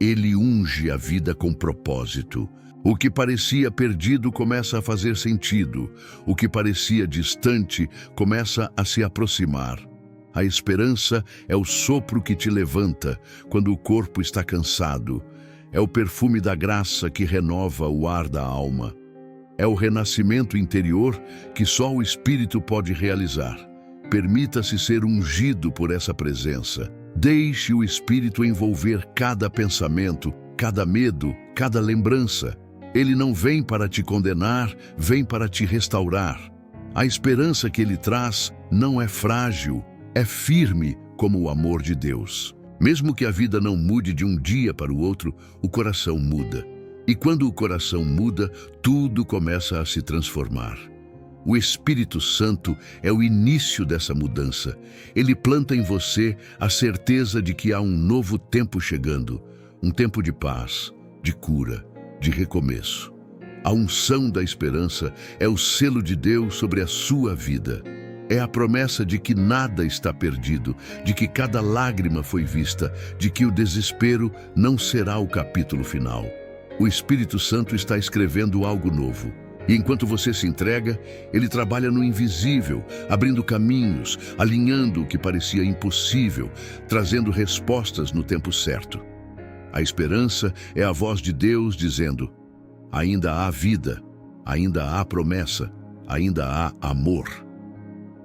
Ele unge a vida com propósito. O que parecia perdido começa a fazer sentido. O que parecia distante começa a se aproximar. A esperança é o sopro que te levanta quando o corpo está cansado. É o perfume da graça que renova o ar da alma. É o renascimento interior que só o Espírito pode realizar. Permita-se ser ungido por essa presença. Deixe o Espírito envolver cada pensamento, cada medo, cada lembrança. Ele não vem para te condenar, vem para te restaurar. A esperança que ele traz não é frágil, é firme como o amor de Deus. Mesmo que a vida não mude de um dia para o outro, o coração muda. E quando o coração muda, tudo começa a se transformar. O Espírito Santo é o início dessa mudança. Ele planta em você a certeza de que há um novo tempo chegando, um tempo de paz, de cura, de recomeço. A unção da esperança é o selo de Deus sobre a sua vida. É a promessa de que nada está perdido, de que cada lágrima foi vista, de que o desespero não será o capítulo final. O Espírito Santo está escrevendo algo novo. E enquanto você se entrega, ele trabalha no invisível, abrindo caminhos, alinhando o que parecia impossível, trazendo respostas no tempo certo. A esperança é a voz de Deus dizendo: ainda há vida, ainda há promessa, ainda há amor.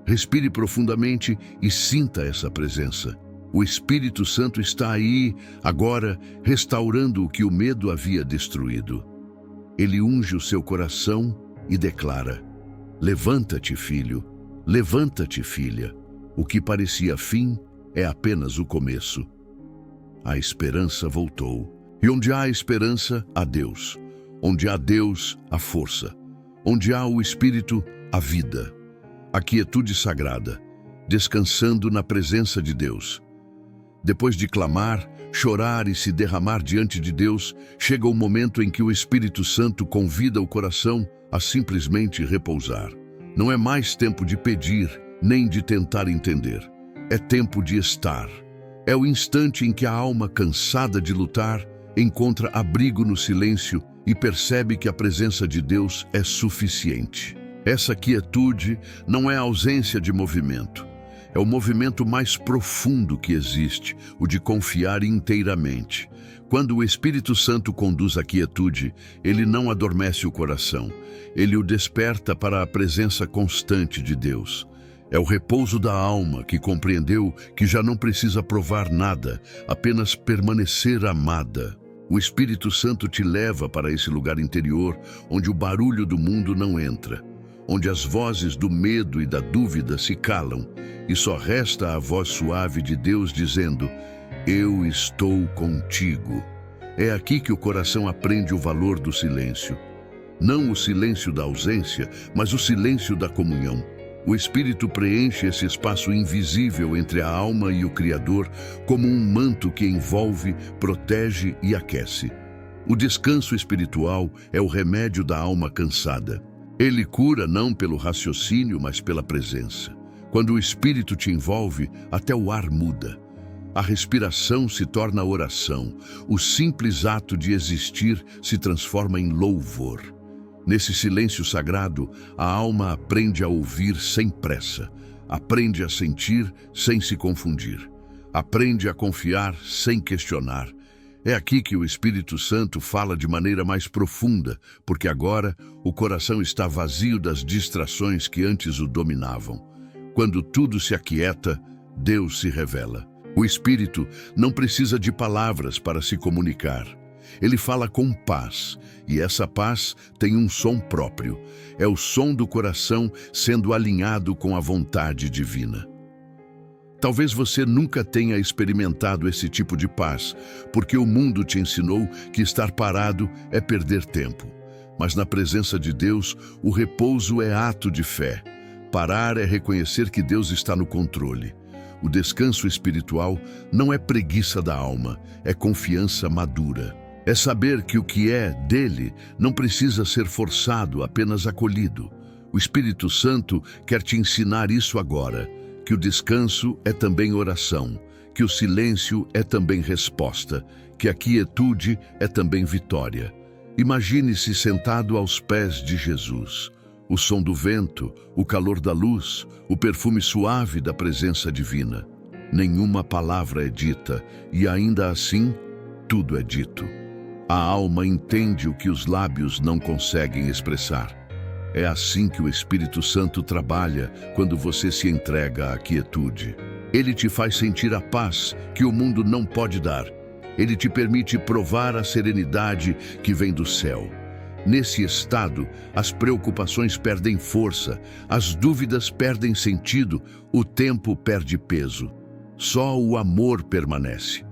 Respire profundamente e sinta essa presença. O Espírito Santo está aí, agora, restaurando o que o medo havia destruído. Ele unge o seu coração e declara: levanta-te, filho, levanta-te, filha. O que parecia fim é apenas o começo. A esperança voltou. E onde há esperança, há Deus. Onde há Deus, há força. Onde há o Espírito, há vida. A quietude sagrada, descansando na presença de Deus. Depois de clamar, chorar e se derramar diante de Deus, chega o momento em que o Espírito Santo convida o coração a simplesmente repousar. Não é mais tempo de pedir, nem de tentar entender. É tempo de estar. É o instante em que a alma, cansada de lutar, encontra abrigo no silêncio e percebe que a presença de Deus é suficiente. Essa quietude não é ausência de movimento. É o movimento mais profundo que existe, o de confiar inteiramente. Quando o Espírito Santo conduz a quietude, ele não adormece o coração. Ele o desperta para a presença constante de Deus. É o repouso da alma que compreendeu que já não precisa provar nada, apenas permanecer amada. O Espírito Santo te leva para esse lugar interior onde o barulho do mundo não entra, onde as vozes do medo e da dúvida se calam e só resta a voz suave de Deus dizendo: eu estou contigo. É aqui que o coração aprende o valor do silêncio. Não o silêncio da ausência, mas o silêncio da comunhão. O Espírito preenche esse espaço invisível entre a alma e o Criador como um manto que envolve, protege e aquece. O descanso espiritual é o remédio da alma cansada. Ele cura não pelo raciocínio, mas pela presença. Quando o Espírito te envolve, até o ar muda. A respiração se torna oração. O simples ato de existir se transforma em louvor. Nesse silêncio sagrado, a alma aprende a ouvir sem pressa. Aprende a sentir sem se confundir. Aprende a confiar sem questionar. É aqui que o Espírito Santo fala de maneira mais profunda, porque agora o coração está vazio das distrações que antes o dominavam. Quando tudo se aquieta, Deus se revela. O Espírito não precisa de palavras para se comunicar. Ele fala com paz, e essa paz tem um som próprio. É o som do coração sendo alinhado com a vontade divina. Talvez você nunca tenha experimentado esse tipo de paz, porque o mundo te ensinou que estar parado é perder tempo. Mas na presença de Deus, o repouso é ato de fé. Parar é reconhecer que Deus está no controle. O descanso espiritual não é preguiça da alma, é confiança madura. É saber que o que é dele não precisa ser forçado, apenas acolhido. O Espírito Santo quer te ensinar isso agora, que o descanso é também oração, que o silêncio é também resposta, que a quietude é também vitória. Imagine-se sentado aos pés de Jesus. O som do vento, o calor da luz, o perfume suave da presença divina. Nenhuma palavra é dita, e ainda assim, tudo é dito. A alma entende o que os lábios não conseguem expressar. É assim que o Espírito Santo trabalha quando você se entrega à quietude. Ele te faz sentir a paz que o mundo não pode dar. Ele te permite provar a serenidade que vem do céu. Nesse estado, as preocupações perdem força, as dúvidas perdem sentido, o tempo perde peso. Só o amor permanece.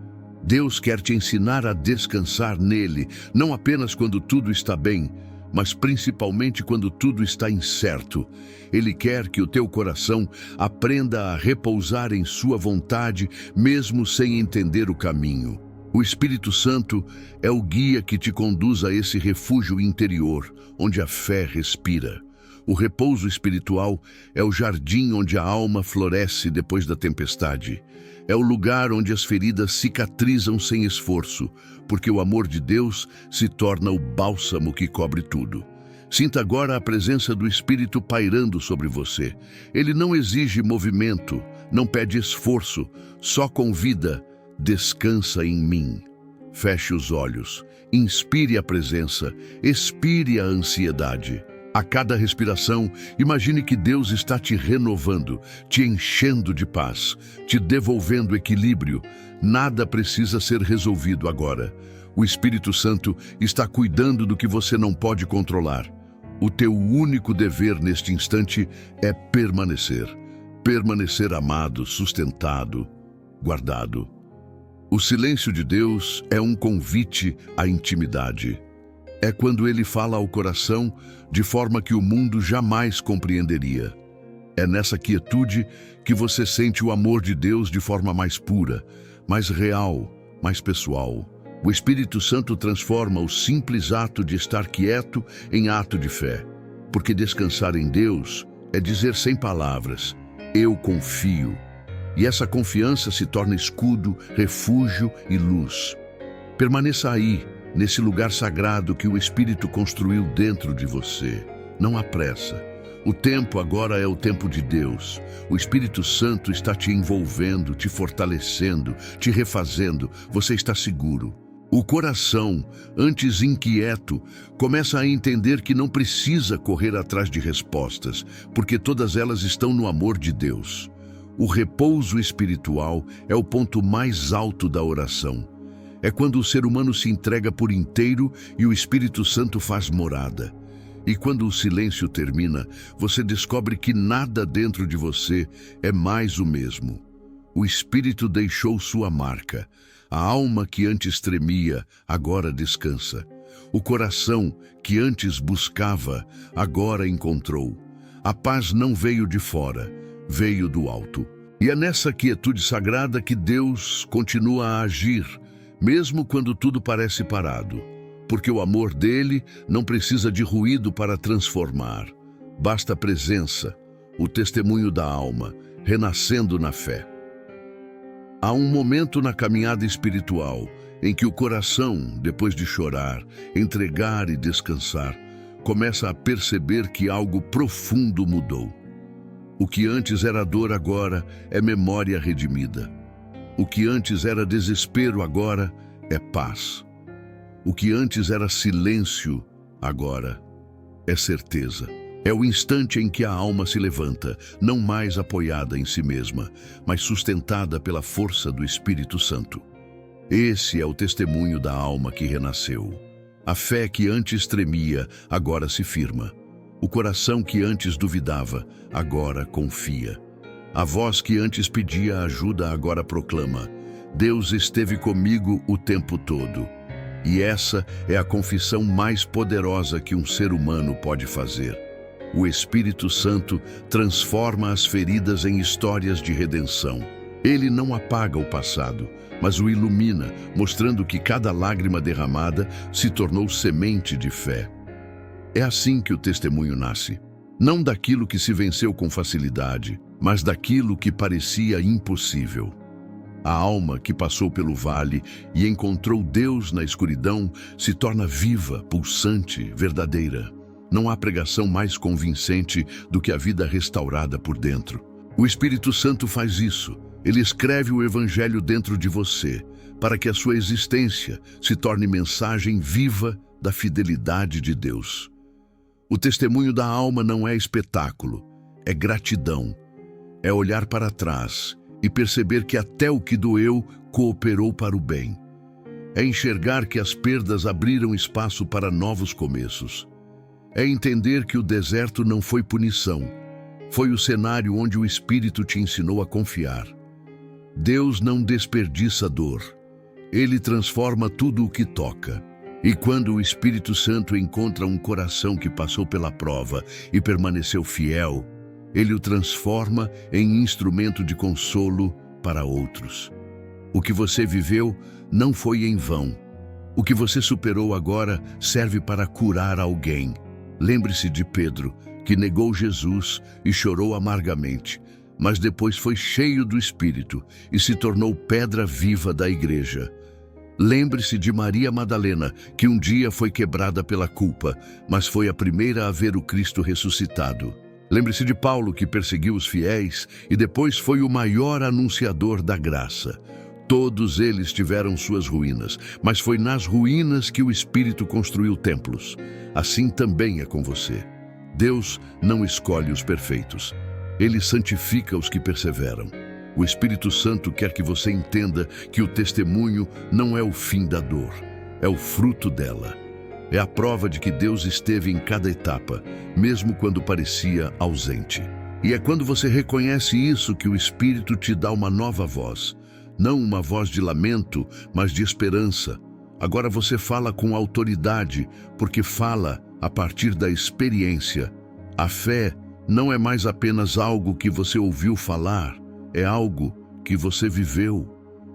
Deus quer te ensinar a descansar nele, não apenas quando tudo está bem, mas principalmente quando tudo está incerto. Ele quer que o teu coração aprenda a repousar em sua vontade, mesmo sem entender o caminho. O Espírito Santo é o guia que te conduz a esse refúgio interior, onde a fé respira. O repouso espiritual é o jardim onde a alma floresce depois da tempestade. É o lugar onde as feridas cicatrizam sem esforço, porque o amor de Deus se torna o bálsamo que cobre tudo. Sinta agora a presença do Espírito pairando sobre você. Ele não exige movimento, não pede esforço, só convida: descansa em mim. Feche os olhos, inspire a presença, expire a ansiedade. A cada respiração, imagine que Deus está te renovando, te enchendo de paz, te devolvendo equilíbrio. Nada precisa ser resolvido agora. O Espírito Santo está cuidando do que você não pode controlar. O teu único dever neste instante é permanecer. Permanecer amado, sustentado, guardado. O silêncio de Deus é um convite à intimidade. É quando Ele fala ao coração de forma que o mundo jamais compreenderia. É nessa quietude que você sente o amor de Deus de forma mais pura, mais real, mais pessoal. O Espírito Santo transforma o simples ato de estar quieto em ato de fé. Porque descansar em Deus é dizer sem palavras: eu confio. E essa confiança se torna escudo, refúgio e luz. Permaneça aí, nesse lugar sagrado que o Espírito construiu dentro de você. Não há pressa. O tempo agora é o tempo de Deus. O Espírito Santo está te envolvendo, te fortalecendo, te refazendo. Você está seguro. O coração, antes inquieto, começa a entender que não precisa correr atrás de respostas, porque todas elas estão no amor de Deus. O repouso espiritual é o ponto mais alto da oração. É quando o ser humano se entrega por inteiro e o Espírito Santo faz morada. E quando o silêncio termina, você descobre que nada dentro de você é mais o mesmo. O Espírito deixou sua marca. A alma que antes tremia, agora descansa. O coração que antes buscava, agora encontrou. A paz não veio de fora, veio do alto. E é nessa quietude sagrada que Deus continua a agir, mesmo quando tudo parece parado, porque o amor dele não precisa de ruído para transformar. Basta a presença, o testemunho da alma, renascendo na fé. Há um momento na caminhada espiritual em que o coração, depois de chorar, entregar e descansar, começa a perceber que algo profundo mudou. O que antes era dor agora é memória redimida. O que antes era desespero agora é paz. O que antes era silêncio agora é certeza. É o instante em que a alma se levanta, não mais apoiada em si mesma, mas sustentada pela força do Espírito Santo. Esse é o testemunho da alma que renasceu. A fé que antes tremia, agora se firma. O coração que antes duvidava, agora confia. A voz que antes pedia ajuda, agora proclama: Deus esteve comigo o tempo todo. E essa é a confissão mais poderosa que um ser humano pode fazer. O Espírito Santo transforma as feridas em histórias de redenção. Ele não apaga o passado, mas o ilumina, mostrando que cada lágrima derramada se tornou semente de fé. É assim que o testemunho nasce. Não daquilo que se venceu com facilidade, mas daquilo que parecia impossível. A alma que passou pelo vale e encontrou Deus na escuridão se torna viva, pulsante, verdadeira. Não há pregação mais convincente do que a vida restaurada por dentro. O Espírito Santo faz isso. Ele escreve o Evangelho dentro de você, para que a sua existência se torne mensagem viva da fidelidade de Deus. O testemunho da alma não é espetáculo, é gratidão. É olhar para trás e perceber que até o que doeu cooperou para o bem. É enxergar que as perdas abriram espaço para novos começos. É entender que o deserto não foi punição, foi o cenário onde o Espírito te ensinou a confiar. Deus não desperdiça dor. Ele transforma tudo o que toca. E quando o Espírito Santo encontra um coração que passou pela prova e permaneceu fiel, ele o transforma em instrumento de consolo para outros. O que você viveu não foi em vão. O que você superou agora serve para curar alguém. Lembre-se de Pedro, que negou Jesus e chorou amargamente, mas depois foi cheio do Espírito e se tornou pedra viva da igreja. Lembre-se de Maria Madalena, que um dia foi quebrada pela culpa, mas foi a primeira a ver o Cristo ressuscitado. Lembre-se de Paulo, que perseguiu os fiéis e depois foi o maior anunciador da graça. Todos eles tiveram suas ruínas, mas foi nas ruínas que o Espírito construiu templos. Assim também é com você. Deus não escolhe os perfeitos. Ele santifica os que perseveram. O Espírito Santo quer que você entenda que o testemunho não é o fim da dor, é o fruto dela. É a prova de que Deus esteve em cada etapa, mesmo quando parecia ausente. E é quando você reconhece isso que o Espírito te dá uma nova voz. Não uma voz de lamento, mas de esperança. Agora você fala com autoridade, porque fala a partir da experiência. A fé não é mais apenas algo que você ouviu falar, é algo que você viveu.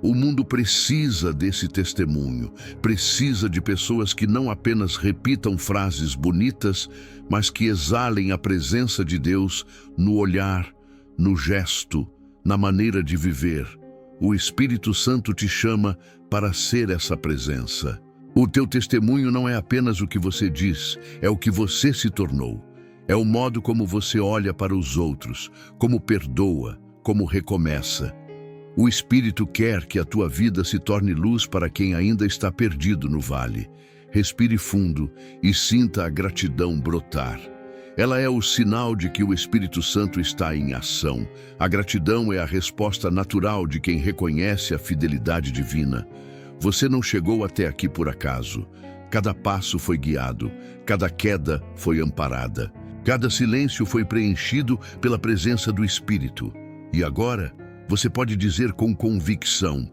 O mundo precisa desse testemunho, precisa de pessoas que não apenas repitam frases bonitas, mas que exalem a presença de Deus no olhar, no gesto, na maneira de viver. O Espírito Santo te chama para ser essa presença. O teu testemunho não é apenas o que você diz, é o que você se tornou. É o modo como você olha para os outros, como perdoa, como recomeça. O Espírito quer que a tua vida se torne luz para quem ainda está perdido no vale. Respire fundo e sinta a gratidão brotar. Ela é o sinal de que o Espírito Santo está em ação. A gratidão é a resposta natural de quem reconhece a fidelidade divina. Você não chegou até aqui por acaso. Cada passo foi guiado, cada queda foi amparada, cada silêncio foi preenchido pela presença do Espírito. E agora, você pode dizer com convicção: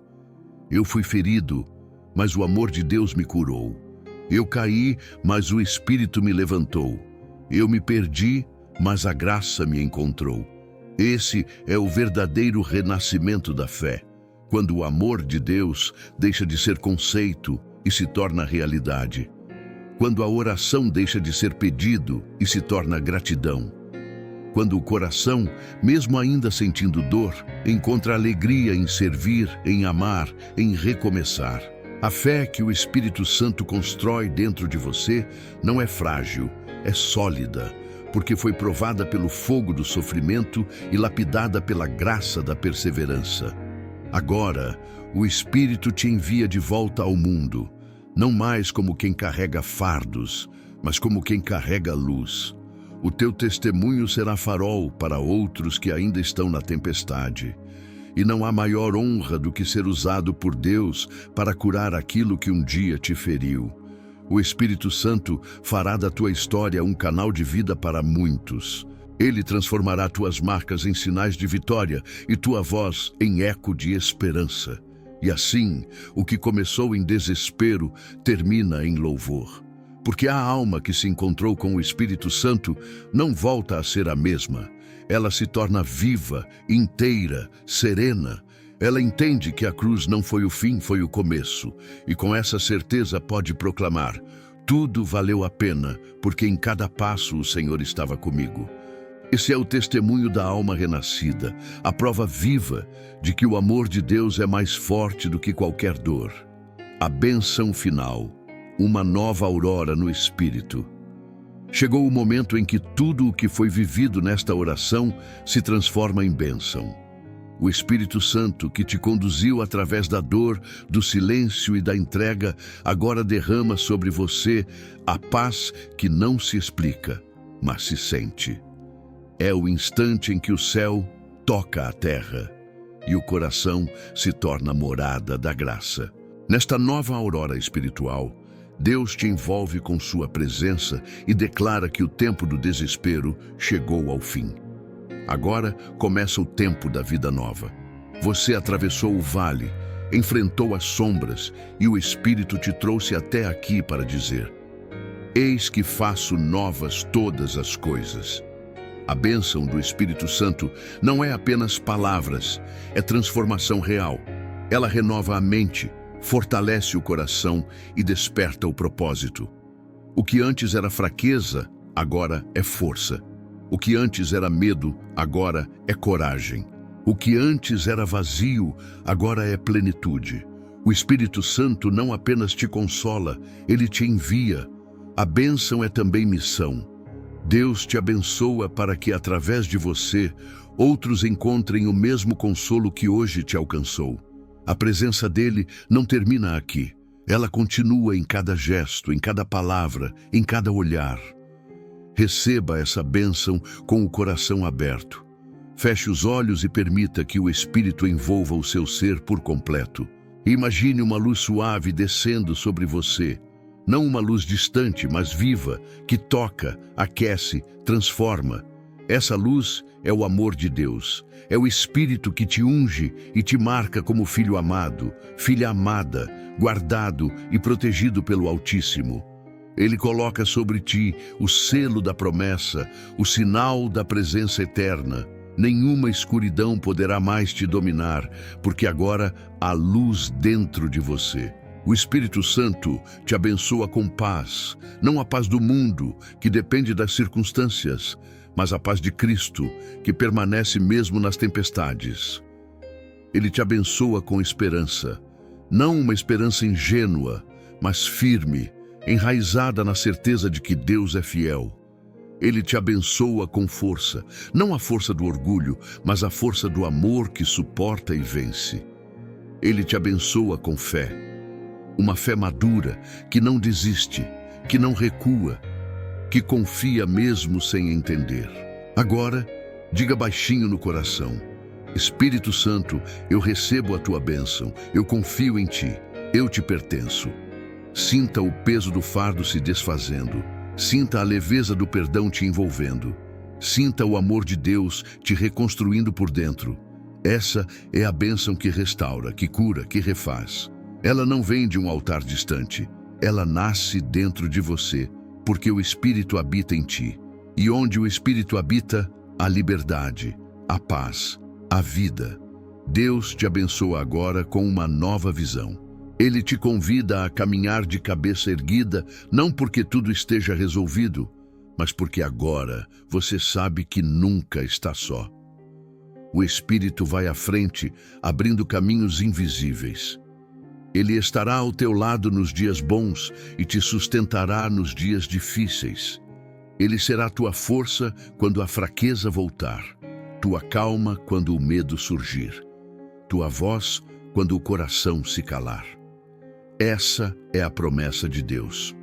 eu fui ferido, mas o amor de Deus me curou. Eu caí, mas o Espírito me levantou. Eu me perdi, mas a graça me encontrou. Esse é o verdadeiro renascimento da fé, quando o amor de Deus deixa de ser conceito e se torna realidade. Quando a oração deixa de ser pedido e se torna gratidão. Quando o coração, mesmo ainda sentindo dor, encontra alegria em servir, em amar, em recomeçar. A fé que o Espírito Santo constrói dentro de você não é frágil, é sólida, porque foi provada pelo fogo do sofrimento e lapidada pela graça da perseverança. Agora, o Espírito te envia de volta ao mundo, não mais como quem carrega fardos, mas como quem carrega luz. O teu testemunho será farol para outros que ainda estão na tempestade. E não há maior honra do que ser usado por Deus para curar aquilo que um dia te feriu. O Espírito Santo fará da tua história um canal de vida para muitos. Ele transformará tuas marcas em sinais de vitória e tua voz em eco de esperança. E assim, o que começou em desespero termina em louvor. Porque a alma que se encontrou com o Espírito Santo não volta a ser a mesma. Ela se torna viva, inteira, serena. Ela entende que a cruz não foi o fim, foi o começo. E com essa certeza pode proclamar: tudo valeu a pena, porque em cada passo o Senhor estava comigo. Esse é o testemunho da alma renascida, a prova viva de que o amor de Deus é mais forte do que qualquer dor. A bênção final, uma nova aurora no Espírito. Chegou o momento em que tudo o que foi vivido nesta oração se transforma em bênção. O Espírito Santo, que te conduziu através da dor, do silêncio e da entrega, agora derrama sobre você a paz que não se explica, mas se sente. É o instante em que o céu toca a terra e o coração se torna morada da graça. Nesta nova aurora espiritual, Deus te envolve com sua presença e declara que o tempo do desespero chegou ao fim. Agora começa o tempo da vida nova. Você atravessou o vale, enfrentou as sombras e o Espírito te trouxe até aqui para dizer: eis que faço novas todas as coisas. A bênção do Espírito Santo não é apenas palavras, é transformação real. Ela renova a mente, fortalece o coração e desperta o propósito. O que antes era fraqueza, agora é força. O que antes era medo, agora é coragem. O que antes era vazio, agora é plenitude. O Espírito Santo não apenas te consola, ele te envia. A bênção é também missão. Deus te abençoa para que, através de você, outros encontrem o mesmo consolo que hoje te alcançou. A presença dele não termina aqui. Ela continua em cada gesto, em cada palavra, em cada olhar. Receba essa bênção com o coração aberto. Feche os olhos e permita que o Espírito envolva o seu ser por completo. Imagine uma luz suave descendo sobre você. Não uma luz distante, mas viva, que toca, aquece, transforma. Essa luz é o amor de Deus. É o Espírito que te unge e te marca como filho amado, filha amada, guardado e protegido pelo Altíssimo. Ele coloca sobre ti o selo da promessa, o sinal da presença eterna. Nenhuma escuridão poderá mais te dominar, porque agora há luz dentro de você. O Espírito Santo te abençoa com paz, não a paz do mundo, que depende das circunstâncias, mas a paz de Cristo, que permanece mesmo nas tempestades. Ele te abençoa com esperança, não uma esperança ingênua, mas firme, enraizada na certeza de que Deus é fiel. Ele te abençoa com força, não a força do orgulho, mas a força do amor que suporta e vence. Ele te abençoa com fé, uma fé madura, que não desiste, que não recua, que confia mesmo sem entender. Agora, diga baixinho no coração: Espírito Santo, eu recebo a tua bênção, eu confio em ti, eu te pertenço. Sinta o peso do fardo se desfazendo. Sinta a leveza do perdão te envolvendo. Sinta o amor de Deus te reconstruindo por dentro. Essa é a bênção que restaura, que cura, que refaz. Ela não vem de um altar distante. Ela nasce dentro de você, porque o Espírito habita em ti. E onde o Espírito habita, há liberdade, a paz, a vida. Deus te abençoa agora com uma nova visão. Ele te convida a caminhar de cabeça erguida, não porque tudo esteja resolvido, mas porque agora você sabe que nunca está só. O Espírito vai à frente, abrindo caminhos invisíveis. Ele estará ao teu lado nos dias bons e te sustentará nos dias difíceis. Ele será tua força quando a fraqueza voltar, tua calma quando o medo surgir, tua voz quando o coração se calar. Essa é a promessa de Deus.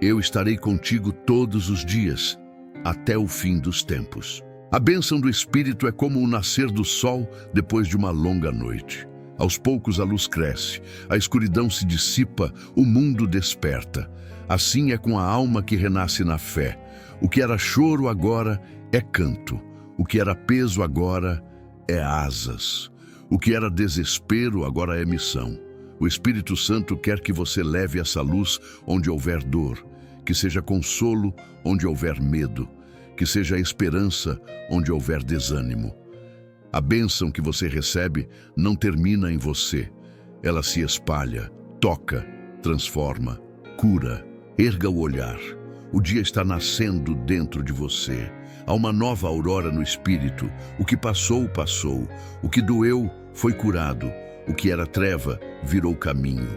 Eu estarei contigo todos os dias, até o fim dos tempos. A bênção do Espírito é como o nascer do sol depois de uma longa noite. Aos poucos a luz cresce, a escuridão se dissipa, o mundo desperta. Assim é com a alma que renasce na fé. O que era choro agora é canto. O que era peso agora é asas. O que era desespero agora é missão. O Espírito Santo quer que você leve essa luz onde houver dor, que seja consolo onde houver medo, que seja esperança onde houver desânimo. A bênção que você recebe não termina em você. Ela se espalha, toca, transforma, cura. Erga o olhar. O dia está nascendo dentro de você. Há uma nova aurora no Espírito. O que passou, passou. O que doeu, foi curado. O que era treva, virou caminho.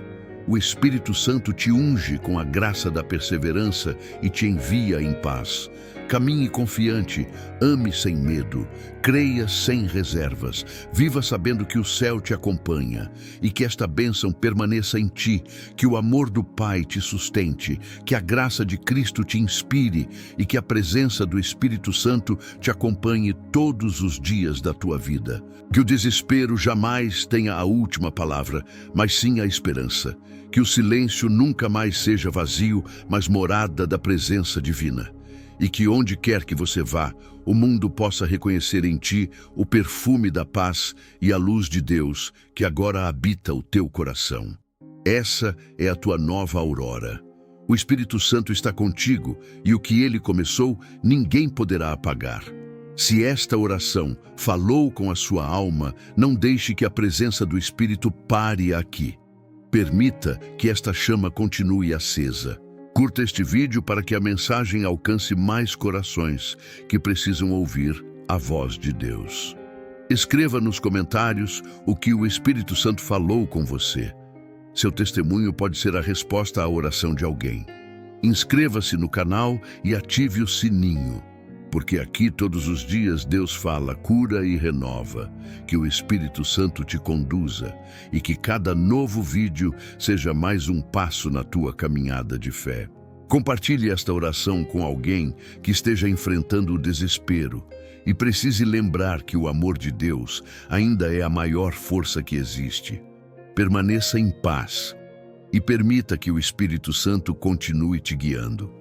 O Espírito Santo te unge com a graça da perseverança e te envia em paz. Caminhe confiante, ame sem medo, creia sem reservas, viva sabendo que o céu te acompanha e que esta bênção permaneça em ti, que o amor do Pai te sustente, que a graça de Cristo te inspire e que a presença do Espírito Santo te acompanhe todos os dias da tua vida. Que o desespero jamais tenha a última palavra, mas sim a esperança. Que o silêncio nunca mais seja vazio, mas morada da presença divina. E que onde quer que você vá, o mundo possa reconhecer em ti o perfume da paz e a luz de Deus que agora habita o teu coração. Essa é a tua nova aurora. O Espírito Santo está contigo e o que ele começou, ninguém poderá apagar. Se esta oração falou com a sua alma, não deixe que a presença do Espírito pare aqui. Permita que esta chama continue acesa. Curta este vídeo para que a mensagem alcance mais corações que precisam ouvir a voz de Deus. Escreva nos comentários o que o Espírito Santo falou com você. Seu testemunho pode ser a resposta à oração de alguém. Inscreva-se no canal e ative o sininho, porque aqui todos os dias Deus fala, cura e renova. Que o Espírito Santo te conduza e que cada novo vídeo seja mais um passo na tua caminhada de fé. Compartilhe esta oração com alguém que esteja enfrentando o desespero e precise lembrar que o amor de Deus ainda é a maior força que existe. Permaneça em paz e permita que o Espírito Santo continue te guiando.